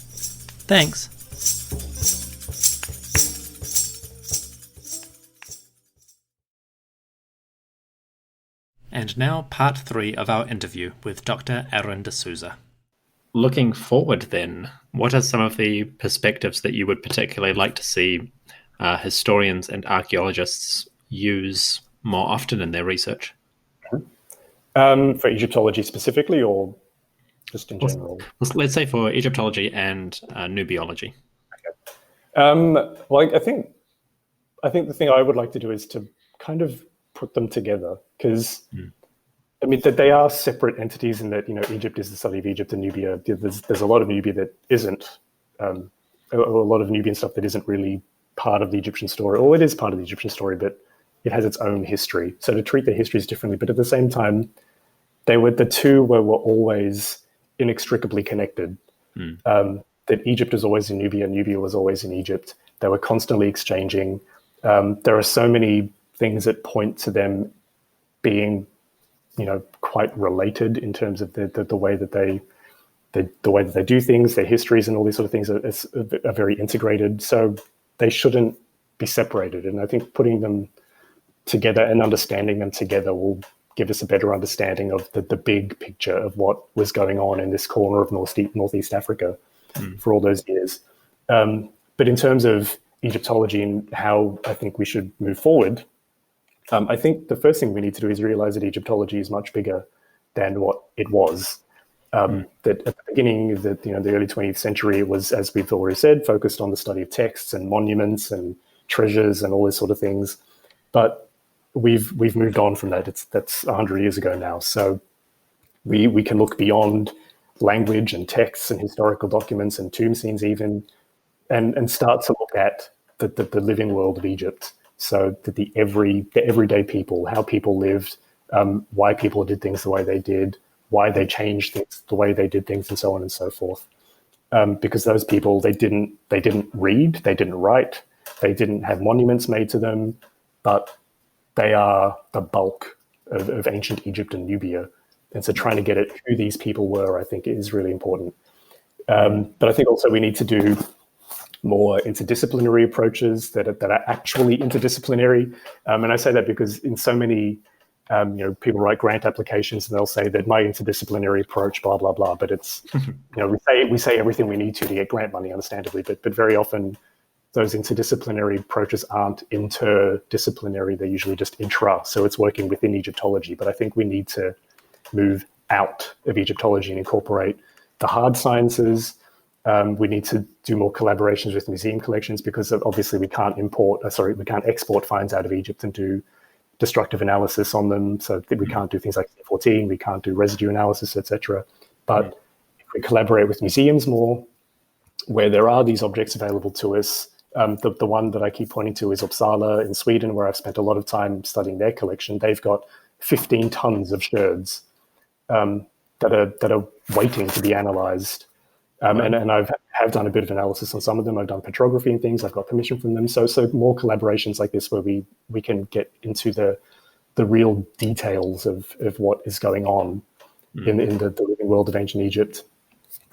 Thanks! And now part 3 of our interview with Dr. Aaron de Souza. Looking forward then, what are some of the perspectives that you would particularly like to see historians and archaeologists use more often in their research? For Egyptology specifically, or just in general? Let's say for Egyptology and Nubiology. Okay. Well, I think the thing I would like to do is to kind of put them together, because I mean that they are separate entities in that Egypt is the study of Egypt, and Nubia, there's a lot of Nubia that isn't a lot of Nubian stuff that isn't really part of the Egyptian story, or it is part of the Egyptian story, but it has its own history. So to treat their histories differently, but at the same time, the two were always inextricably connected. That Egypt was always in Nubia, Nubia was always in Egypt. They were constantly exchanging. There are so many things that point to them being quite related in terms of the way that the way that they do things, their histories and all these sort of things are very integrated. So they shouldn't be separated. And I think putting them together and understanding them together will give us a better understanding of the big picture of what was going on in this corner of Northeast Africa for all those years. But in terms of Egyptology and how I think we should move forward, I think the first thing we need to do is realize that Egyptology is much bigger than what it was. That at the beginning of the early 20th century, it was, as we've already said, focused on the study of texts and monuments and treasures and all these sort of things. But we've moved on from that. That's 100 years ago now. So we can look beyond language and texts and historical documents and tomb scenes even, and start to look at the living world of Egypt. So that the everyday people, how people lived, why people did things the way they did, why they changed things the way they did things, and so on and so forth. Because those people, they didn't read, they didn't write, they didn't have monuments made to them, but they are the bulk of ancient Egypt and Nubia. And so trying to get at who these people were, I think, is really important. But I think also we need to do more interdisciplinary approaches that are actually interdisciplinary. And I say that because in so many, people write grant applications and they'll say that my interdisciplinary approach, blah, blah, blah. But it's, we say everything we need to get grant money, understandably. But very often those interdisciplinary approaches aren't interdisciplinary. They're usually just intra. So it's working within Egyptology. But I think we need to move out of Egyptology and incorporate the hard sciences. We need to do more collaborations with museum collections because obviously we can't export finds out of Egypt and do destructive analysis on them. So we can't do things like C14, we can't do residue analysis, etc. But if we collaborate with museums more, where there are these objects available to us, the one that I keep pointing to is Uppsala in Sweden, where I've spent a lot of time studying their collection. They've got 15 tons of sherds that are waiting to be analyzed. And have done a bit of analysis on some of them. I've done petrography and things. I've got permission from them. So more collaborations like this where we can get into the real details of what is going on in the living world of ancient Egypt.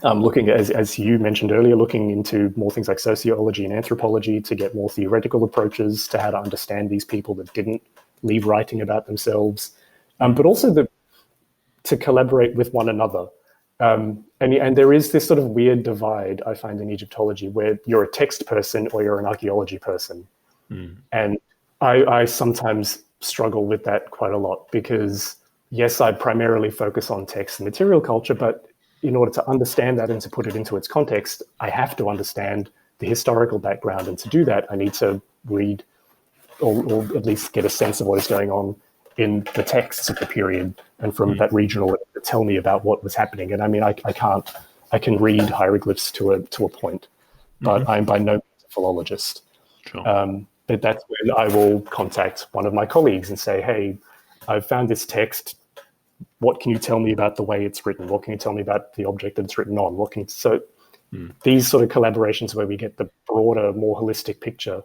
Looking, as you mentioned earlier, looking into more things like sociology and anthropology to get more theoretical approaches to how to understand these people that didn't leave writing about themselves, but also to collaborate with one another. And there is this sort of weird divide, I find, in Egyptology where you're a text person or you're an archaeology person. And I sometimes struggle with that quite a lot because, yes, I primarily focus on text and material culture, but in order to understand that and to put it into its context, I have to understand the historical background. And to do that, I need to read or at least get a sense of what is going on in the texts of the period and from that regional to tell me about what was happening. And I mean, I can read hieroglyphs to a point, but I'm by no means a philologist. Sure. But that's when I will contact one of my colleagues and say, hey, I've found this text. What can you tell me about the way it's written? What can you tell me about the object that it's written on? These sort of collaborations where we get the broader, more holistic picture,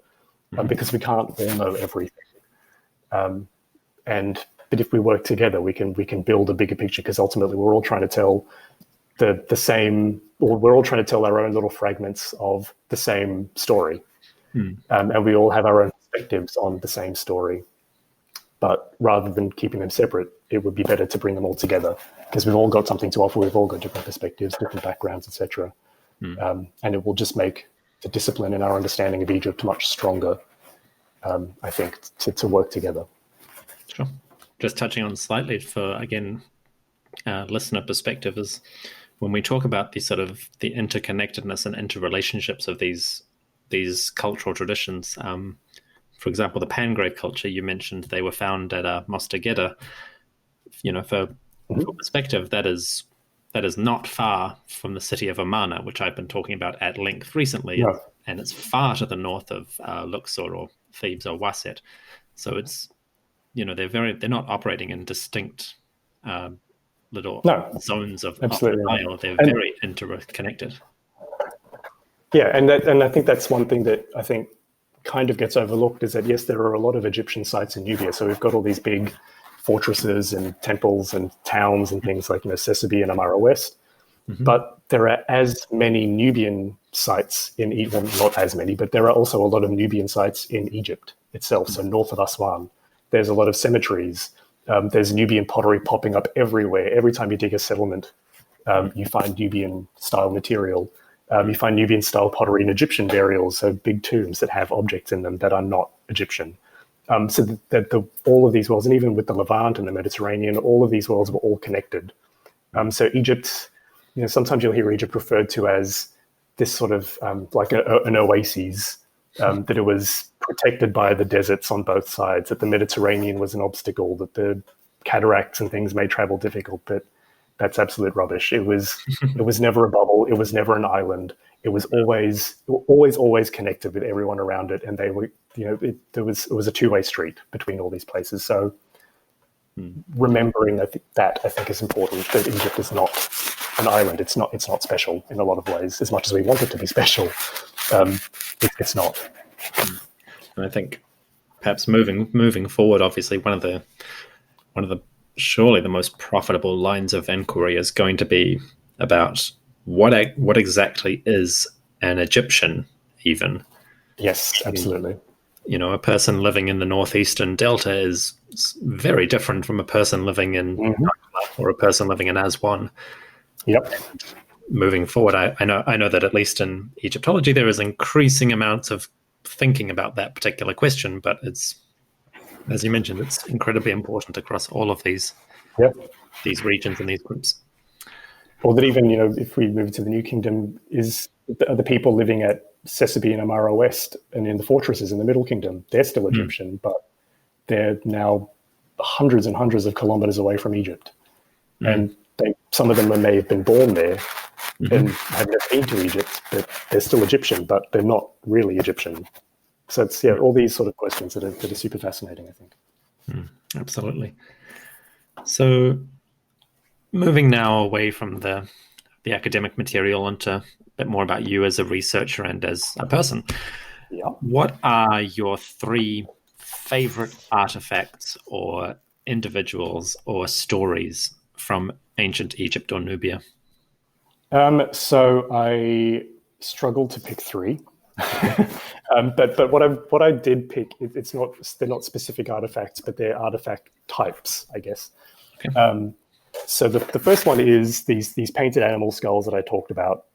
because we can't all know everything. But if we work together, we can build a bigger picture because ultimately we're all trying to tell the same, or we're all trying to tell our own little fragments of the same story. And we all have our own perspectives on the same story. But rather than keeping them separate, it would be better to bring them all together because we've all got something to offer. We've all got different perspectives, different backgrounds, etc. And it will just make the discipline and our understanding of Egypt much stronger, I think, to work together. Sure. Just touching on slightly for, again, listener perspective is when we talk about the sort of the interconnectedness and interrelationships of these cultural traditions. For example, the Pangrave culture you mentioned, they were found at Mostageda. For perspective, that is not far from the city of Amarna, which I've been talking about at length recently, and it's far to the north of Luxor or Thebes or Waset. So it's they're not operating in distinct little zones of the Nile. They're very interconnected. Yeah, and I think that's one thing that I think kind of gets overlooked is that, yes, there are a lot of Egyptian sites in Nubia. So we've got all these big fortresses and temples and towns and things like Sesame and Amara West. But there are as many Nubian sites in Egypt, well, not as many, but there are also a lot of Nubian sites in Egypt itself. So north of Aswan, there's a lot of cemeteries. There's Nubian pottery popping up everywhere. Every time you dig a settlement, you find Nubian style material. You find Nubian style pottery in Egyptian burials, so big tombs that have objects in them that are not Egyptian. So that all of these worlds, and even with the Levant and the Mediterranean, all of these worlds were all connected. So Egypt, sometimes you'll hear Egypt referred to as this sort of like an oasis, that it was protected by the deserts on both sides, that the Mediterranean was an obstacle, that the cataracts and things made travel difficult. But that's absolute rubbish. It was never a bubble. It was never an island. It was always connected with everyone around it, and they were, it was a two-way street between all these places. So remembering that I think is important. That Egypt is not an island. It's not special in a lot of ways. As much as we want it to be special, it's not. And I think perhaps moving forward, obviously one of the surely the most profitable lines of inquiry is going to be about what exactly is an Egyptian, even. Yes, absolutely. A person living in the northeastern delta is very different from a person living in or a person living in Aswan. Yep. Moving forward, I know that at least in Egyptology there is increasing amounts of thinking about that particular question, but it's, as you mentioned, it's incredibly important across all of these these regions and these groups. Or that even, if we move to the New Kingdom, are the people living at Sesame and Amara West and in the fortresses in the Middle Kingdom, they're still Egyptian, but they're now hundreds and hundreds of kilometers away from Egypt. And some of them may have been born there and have never been to Egypt, but they're still Egyptian, but they're not really Egyptian. So it's all these sort of questions that are super fascinating, I think. Absolutely. So moving now away from the academic material into a bit more about you as a researcher and as a person. Yeah. What are your 3 favorite artifacts or individuals or stories from ancient Egypt or Nubia? So I struggled to pick 3. But what I did pick, they're not specific artifacts, but they're artifact types, I guess. Okay. So the first one is these painted animal skulls that I talked about,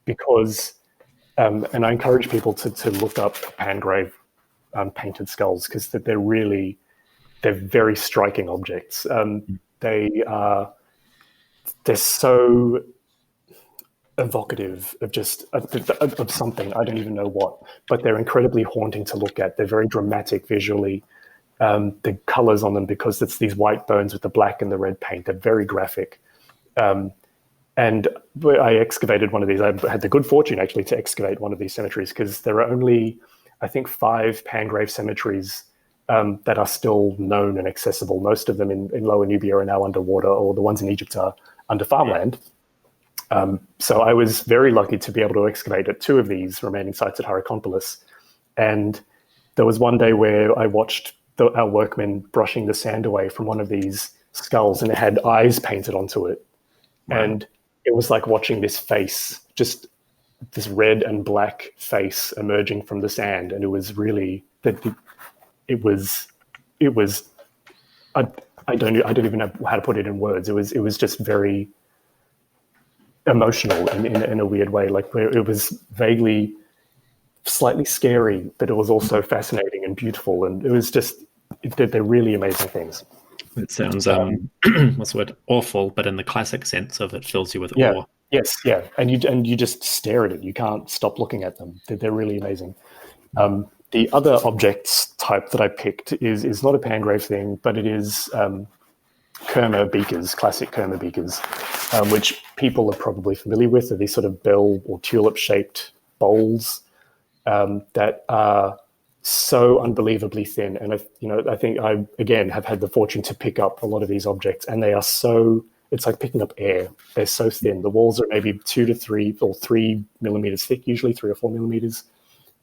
because, and I encourage people to look up Pangrave painted skulls, because they're very striking objects. They're so evocative of something, I don't even know what, but they're incredibly haunting to look at. They're very dramatic visually. The colors on them, because it's these white bones with the black and the red paint, they're very graphic. And I excavated one of these. I had the good fortune actually to excavate one of these cemeteries, because there are only, I think, 5 Pangrave cemeteries that are still known and accessible. Most of them in Lower Nubia are now underwater, or the ones in Egypt are under farmland. So I was very lucky to be able to excavate at 2 of these remaining sites at Hierakonpolis. And there was one day where I watched our workmen brushing the sand away from one of these skulls, and it had eyes painted onto it. Wow. And it was like watching this face, just this red and black face emerging from the sand. And it was really, I don't even know how to put it in words. It was just very emotional in a weird way. Like, it was vaguely, slightly scary, but it was also fascinating and beautiful. And it was just, they're really amazing things. It sounds, what's the word? Awful, but in the classic sense of it fills you with awe. Yes, yeah. And you just stare at it. You can't stop looking at them. They're really amazing. The other objects type that I picked is not a Pangrave thing, but it is Kerma beakers, classic Kerma beakers, which people are probably familiar with. Are these sort of bell or tulip-shaped bowls that are so unbelievably thin. And I think I, again, have had the fortune to pick up a lot of these objects, and they are so, it's like picking up air. They're so thin. The walls are maybe 2 to 3 or 3 millimeters thick, usually 3 or 4 millimeters.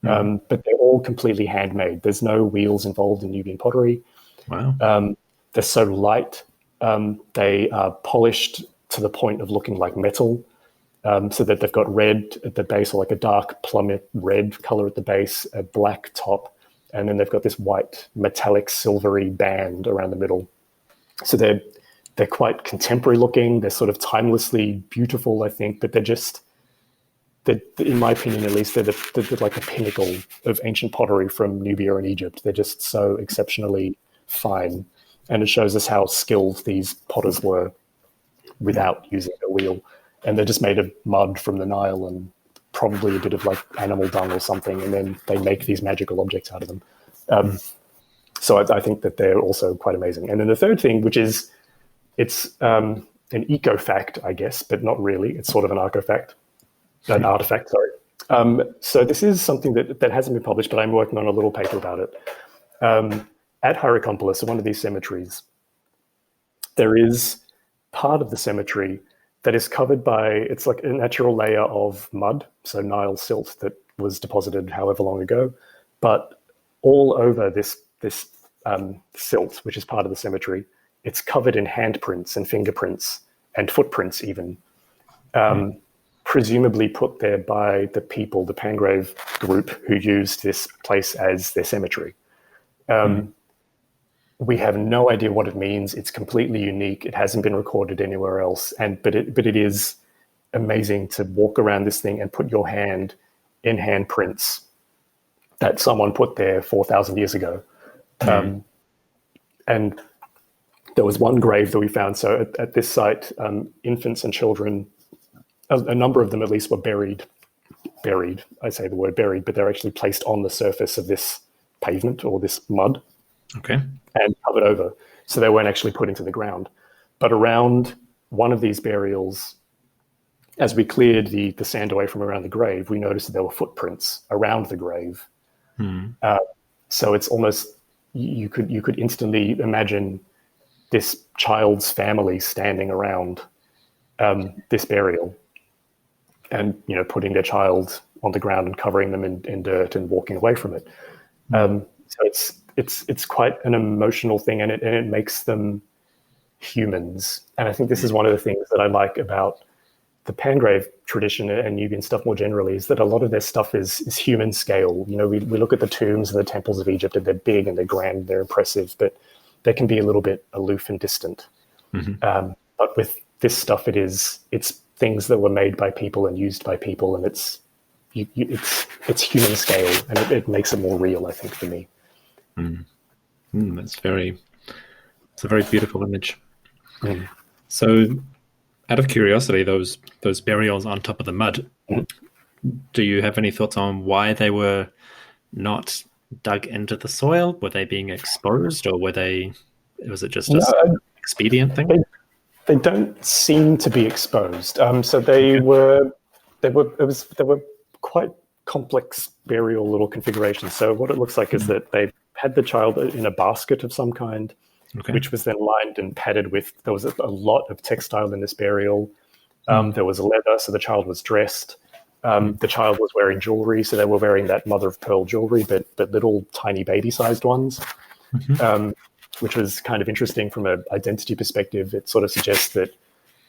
But they're all completely handmade. There's no wheels involved in Nubian pottery. Wow. They're so light. They are polished to the point of looking like metal, so that they've got red at the base, or like a dark plummet red color at the base, a black top, and then they've got this white metallic silvery band around the middle. So they're quite contemporary looking. They're sort of timelessly beautiful, I think, but they're, in my opinion at least, they're like the pinnacle of ancient pottery from Nubia and Egypt. They're just so exceptionally fine. And it shows us how skilled these potters were without using a wheel. And they're just made of mud from the Nile and probably a bit of like animal dung or something. And then they make these magical objects out of them. So I think that they're also quite amazing. And then the third thing, which is, it's an eco-fact, I guess, but not really. It's sort of an artifact, sorry. So this is something that hasn't been published, but I'm working on a little paper about it. At Hierakonpolis, one of these cemeteries, there is part of the cemetery that is covered by, it's like a natural layer of mud, so Nile silt that was deposited however long ago, but all over this silt, which is part of the cemetery, it's covered in handprints and fingerprints and footprints even, presumably put there by the people, the Pangrave group, who used this place as their cemetery. We have no idea what it means. It's completely unique. It hasn't been recorded anywhere else. But it is amazing to walk around this thing and put your hand in handprints that someone put there 4,000 years ago. And there was one grave that we found. So at this site, infants and children, a number of them at least, were buried. I say the word buried, but they're actually placed on the surface of this pavement or this mud. Okay. And covered over. So they weren't actually put into the ground. But around one of these burials, as we cleared the sand away from around the grave, we noticed that there were footprints around the grave. So it's almost, you could instantly imagine this child's family standing around this burial and, putting their child on the ground and covering them in dirt and walking away from it. So it's quite an emotional thing, and it makes them humans. And I think this is one of the things that I like about the Pangrave tradition and Nubian stuff more generally, is that a lot of their stuff is human scale. We look at the tombs and the temples of Egypt, and they're big and they're grand, they're impressive, but they can be a little bit aloof and distant. But with this stuff, it's things that were made by people and used by people, and it's human scale, and it makes it more real, I think, for me. It's a very beautiful image. So, out of curiosity, those burials on top of the mud, do you have any thoughts on why they were not dug into the soil? Were they being exposed, or was it just an expedient thing? They don't seem to be exposed. So they were quite complex burial little configurations. So what it looks like is that they had the child in a basket of some kind, which was then lined and padded with. There was a lot of textile in this burial. There was leather, so the child was dressed. The child was wearing jewelry, so they were wearing that mother of pearl jewelry, but little tiny baby-sized ones, which was kind of interesting from an identity perspective. It sort of suggests that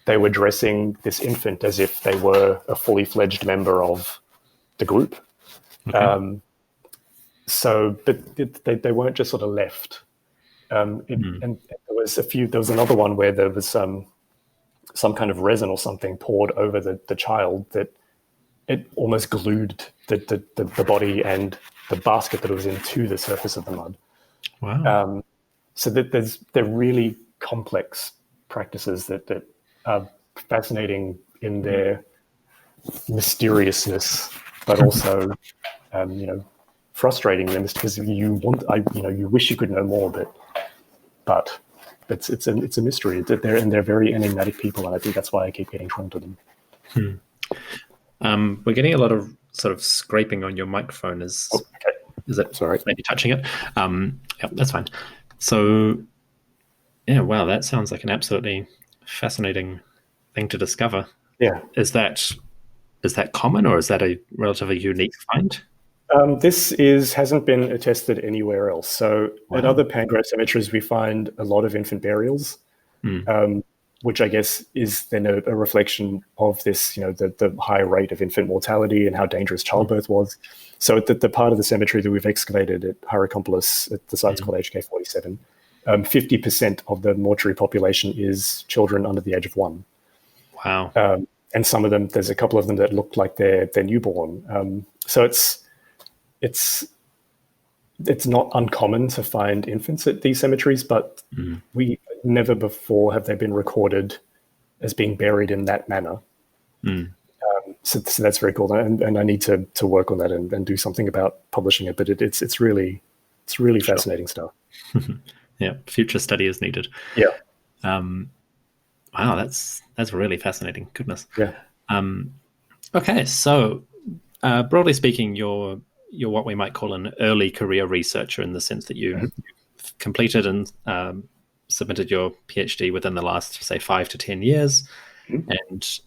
they were dressing this infant as if they were a fully fledged member of the group. But they weren't just sort of left. And there was another one where there was some kind of resin or something poured over the child that it almost glued the body and the basket that it was in to the surface of the mud. Wow. So that they're really complex practices that are fascinating in their mysteriousness, but also, frustrating them, because you wish you could know more, but it's a mystery. They're very enigmatic people, and I think that's why I keep getting drawn to them. We're getting a lot of sort of scraping on your microphone. Is it? Sorry, maybe touching it. Yeah, that's fine. So, yeah, wow, that sounds like an absolutely fascinating thing to discover. Yeah, is that common, or is that a relatively unique find? This hasn't been attested anywhere else. So at other Pangrove cemeteries, we find a lot of infant burials, which I guess is then a reflection of this, the high rate of infant mortality and how dangerous childbirth was. So at the part of the cemetery that we've excavated at Hierakonpolis, at the site's called HK47, 50% of the mortuary population is children under the age of 1. Wow. And some of them, there's a couple of them that look like they're newborn. So it's not uncommon to find infants at these cemeteries, but we never before have they been recorded as being buried in that manner. So that's very cool, and I need to work on that and do something about publishing it. But it's really fascinating stuff. Yeah, future study is needed. Yeah. Wow, that's really fascinating. Goodness. Yeah. Okay, so broadly speaking, you're what we might call an early career researcher in the sense that you've completed and submitted your PhD within the last, say, 5 to 10 years, and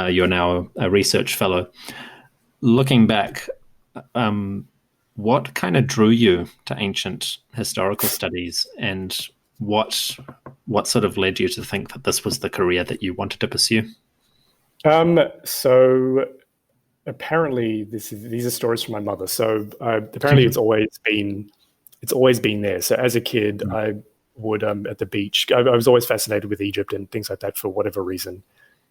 you're now a research fellow. Looking back, what kind of drew you to ancient historical studies, and what sort of led you to think that this was the career that you wanted to pursue? So apparently these are stories from my mother. So apparently it's always been there. So as a kid, I would at the beach. I was always fascinated with Egypt and things like that for whatever reason.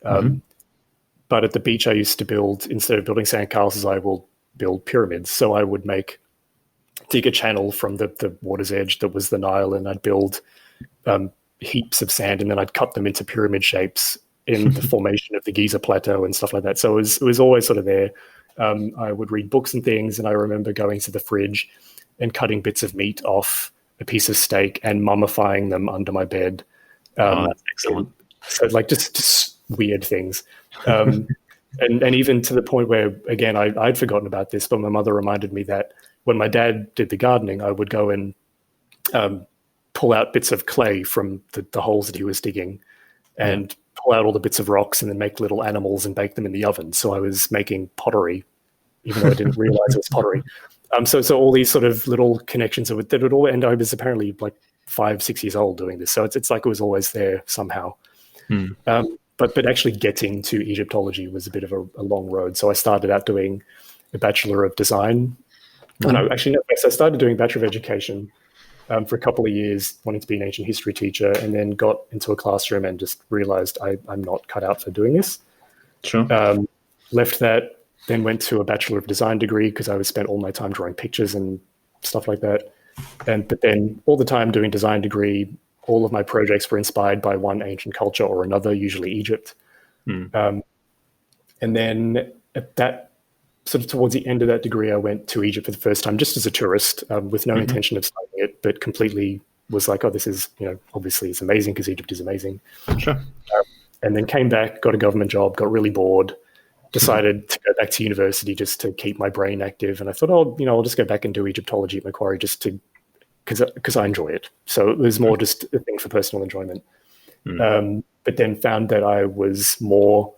But at the beach, I used to build, instead of building sandcastles, I will build pyramids. So I would dig a channel from the water's edge that was the Nile, and I'd build heaps of sand, and then I'd cut them into pyramid shapes in the formation of the Giza Plateau and stuff like that. So it was always sort of there. I would read books and things, and I remember going to the fridge and cutting bits of meat off a piece of steak and mummifying them under my bed. That's excellent. So like just weird things. And even to the point where, again, I'd forgotten about this, but my mother reminded me that when my dad did the gardening, I would go and pull out bits of clay from the holes that he was digging and pull out all the bits of rocks and then make little animals and bake them in the oven. So I was making pottery, even though I didn't realize it was pottery. So all these sort of little connections that would all, and I was apparently like 5-6 years old doing this. So it's like it was always there somehow. But actually getting to Egyptology was a bit of a long road. So I started out doing a Bachelor of Design. No, actually, no. So I started doing Bachelor of Education for a couple of years, wanting to be an ancient history teacher, and then got into a classroom and just realized I'm not cut out for doing this. Sure. Left that, then went to a Bachelor of Design degree because I spent all my time drawing pictures and stuff like that. But then all the time doing design degree, all of my projects were inspired by one ancient culture or another, usually Egypt. And then at that sort of towards the end of that degree, I went to Egypt for the first time, just as a tourist, with no intention of studying it, but completely was like, oh, this is, obviously it's amazing because Egypt is amazing. Sure. And then came back, got a government job, got really bored, decided to go back to university just to keep my brain active. And I thought, I'll just go back and do Egyptology at Macquarie because I enjoy it. So it was more just a thing for personal enjoyment. But then found that I was more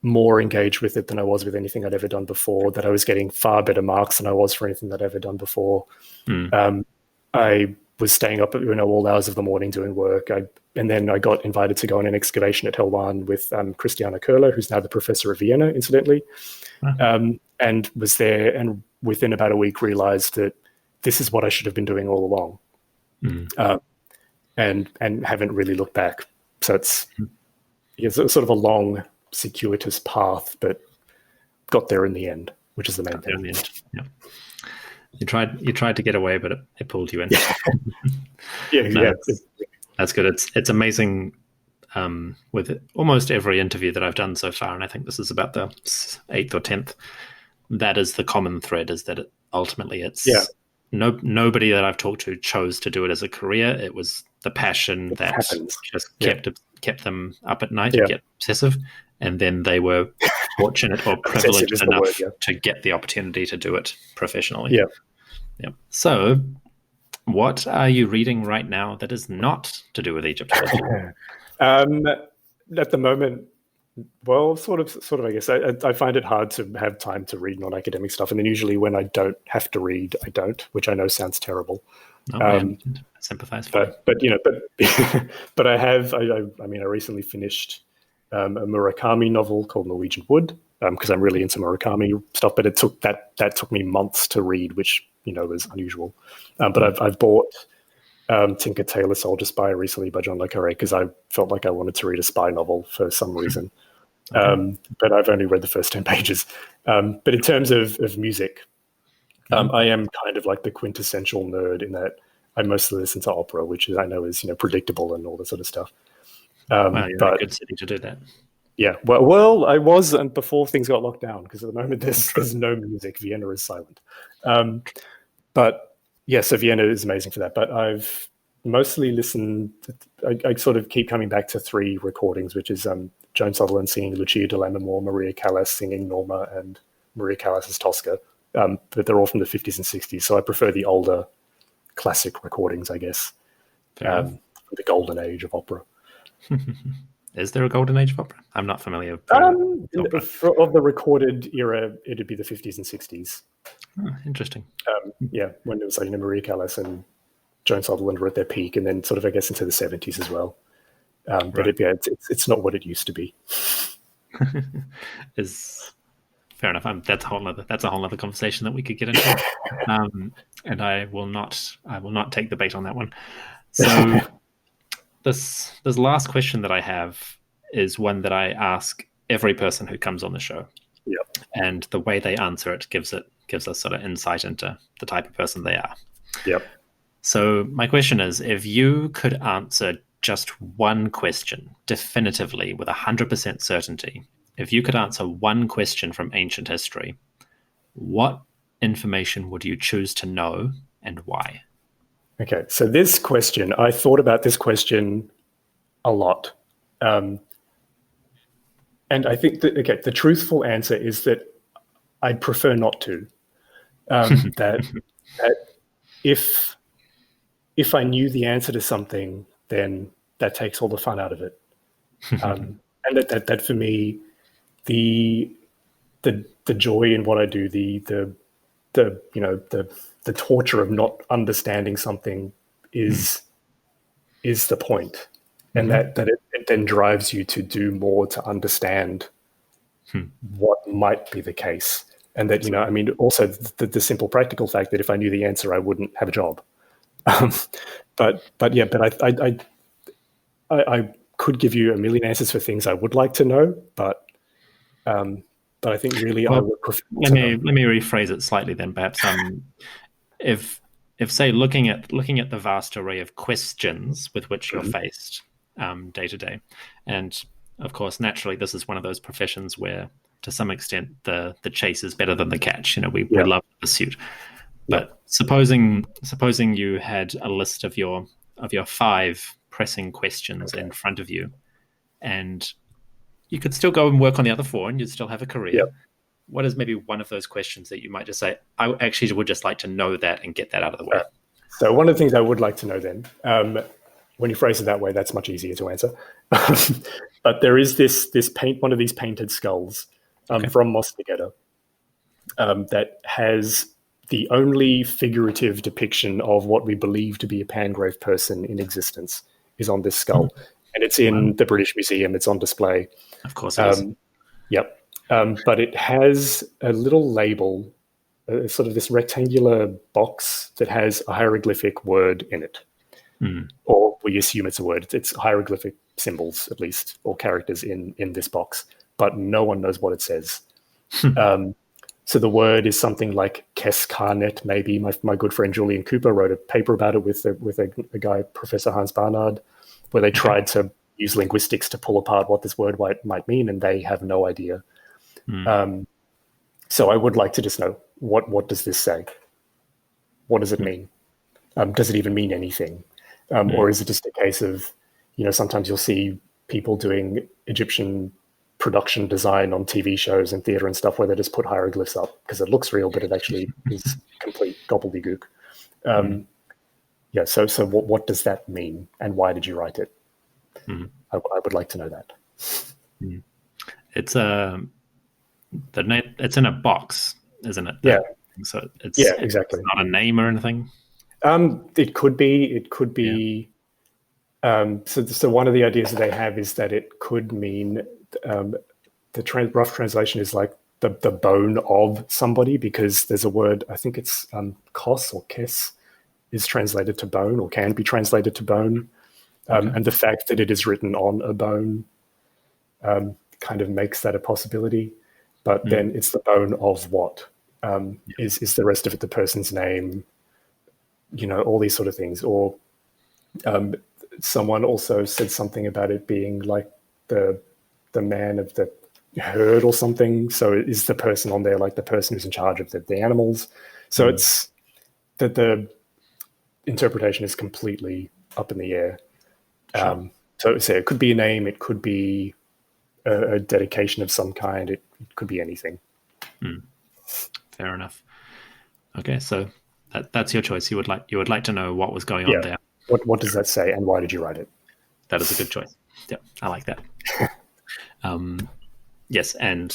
engaged with it than I was with anything I'd ever done before, that I was getting far better marks than I was for anything that I'd ever done before. I was staying up at all hours of the morning doing work. And then I got invited to go on an excavation at Helwan with Christiana Köhler, who's now the professor of Vienna, incidentally, and was there, and within about a week realized that this is what I should have been doing all along, and haven't really looked back. So it's sort of a long, circuitous path, but got there in the end, which is the main thing. In the end. Yeah. You tried to get away, but it pulled you in. That's good. It's amazing with almost every interview that I've done so far, and I think this is about the 8th or 10th. That is the common thread: is that ultimately it's nobody that I've talked to chose to do it as a career. It was the passion that just kept them up at night and get obsessive, and then they were fortunate or privileged enough to get the opportunity to do it professionally. Yeah. So, what are you reading right now that is not to do with Egyptology? At the moment, Well, sort of. I guess I find it hard to have time to read non-academic stuff, and then usually when I don't have to read, I don't, which I know sounds terrible. No, I sympathize for you. But but I have. I mean, I recently finished a Murakami novel called Norwegian Wood because I'm really into Murakami stuff. But it took me months to read, which was unusual. But I've bought Tinker Tailor Soldier Spy recently by John le Carré because I felt like I wanted to read a spy novel for some reason. But I've only read the first 10 pages. But in terms of music, I am kind of like the quintessential nerd in that I mostly listen to opera, which I know is predictable and all that sort of stuff. Well, you're in a good city to do that. Yeah, well, I was, and before things got locked down, because at the moment there's no music. Vienna is silent. But yeah, so Vienna is amazing for that. But I've mostly listened. I sort of keep coming back to 3 recordings, which is Joan Sutherland singing Lucia de Lammermoor, Maria Callas singing Norma, and Maria Callas's Tosca. But they're all from the 50s and 60s, so I prefer the older classic recordings, I guess. The golden age of opera. Is there a golden age of opera? I'm not familiar with of the recorded era, it'd be the 50s and 60s. Oh, interesting. Yeah, when it was Maria Callas and Joan Sutherland were at their peak, and then sort of, I guess, into the 70s as well. But it's not what it used to be. Is fair enough. That's a whole other conversation that we could get into. And I will not take the bait on that one. So this last question that I have is one that I ask every person who comes on the show. Yeah. And the way they answer it gives us sort of insight into the type of person they are. Yep. So my question is, if you could answer just one question definitively with 100% certainty, if you could answer one question from ancient history, what information would you choose to know and why? Okay, so this question, I thought about this question a lot. And I think that, the truthful answer is that I'd prefer not to. That if I knew the answer to something, then that takes all the fun out of it. And that for me, the joy in what I do, the torture of not understanding something is the point. And that it then drives you to do more to understand what might be the case. And that, also the simple practical fact that if I knew the answer, I wouldn't have a job. But I could give you a million answers for things I would like to know, but I think really I would prefer. Let me rephrase it slightly then, perhaps. If say looking at the vast array of questions with which you're faced day to day, and of course, naturally, this is one of those professions where, to some extent, the chase is better than the catch. We love the pursuit. But supposing you had a list of your 5 pressing questions in front of you, and you could still go and work on the other 4, and you'd still have a career. Yep. What is maybe one of those questions that you might just say, I actually would just like to know that and get that out of the way? So one of the things I would like to know then, when you phrase it that way, that's much easier to answer. But there is this one of these painted skulls from Mostegedda that has the only figurative depiction of what we believe to be a Pangrave person in existence is on this skull. And it's in the British Museum. It's on display. Of course it is. Yep. But it has a little label, sort of this rectangular box that has a hieroglyphic word in it. Or we assume it's a word. It's hieroglyphic symbols, at least, or characters in this box. But no one knows what it says. So the word is something like Keskarnet, maybe. My good friend Julian Cooper wrote a paper about it with a guy, Professor Hans Barnard, where they tried to use linguistics to pull apart what this word might mean, and they have no idea. So I would like to just know, what does this say? What does it mean? Does it even mean anything? Or is it just a case of, sometimes you'll see people doing Egyptian production design on TV shows and theater and stuff where they just put hieroglyphs up because it looks real, but it actually is complete gobbledygook. So what does that mean, and why did you write it? I would like to know that. It's it's in a box, isn't it? Yeah. So it's exactly. It's not a name or anything. It could be. It could be. Yeah. So one of the ideas that they have is that it could mean the rough translation is like the bone of somebody, because there's a word, I think it's kos or kes, is translated to bone or can be translated to bone. And the fact that it is written on a bone kind of makes that a possibility. But then it's the bone of what? Is the rest of it the person's name? All these sort of things. Or someone also said something about it being like the man of the herd or something. So is the person on there like the person who's in charge of the animals? So it's that the interpretation is completely up in the air. Sure. So it could be a name, it could be a dedication of some kind, it could be anything. Fair enough. Okay, so that's your choice. You would like to know what was going on there. What does that say, and why did you write it? That is a good choice. Yeah, I like that. Yes, and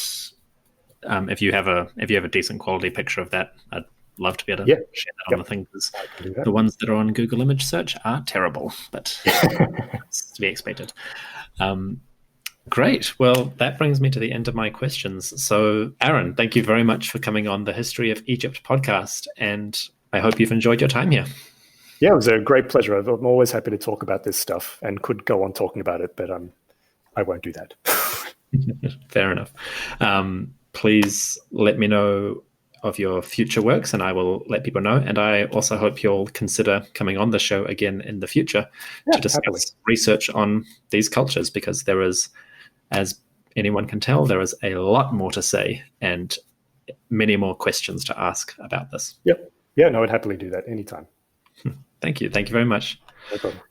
if you have a decent quality picture of that, I'd love to be able to share that on the thing, because the ones that are on Google image search are terrible, but it's to be expected. Great. Well, that brings me to the end of my questions. So, Aaron, thank you very much for coming on the History of Egypt podcast, and I hope you've enjoyed your time here. Yeah, it was a great pleasure. I'm always happy to talk about this stuff and could go on talking about it, but I won't do that. Fair enough. Please let me know of your future works, and I will let people know. And I also hope you'll consider coming on the show again in the future to discuss research on these cultures, because there is, as anyone can tell, there is a lot more to say and many more questions to ask about this. Yep. Yeah, no, I'd happily do that anytime. Thank you. Thank you very much. No problem.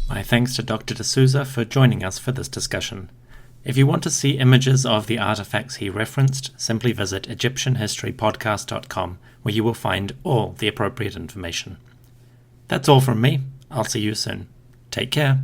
My thanks to Dr. de Souza for joining us for this discussion. If you want to see images of the artifacts he referenced, simply visit EgyptianHistoryPodcast.com, where you will find all the appropriate information. That's all from me. I'll see you soon. Take care.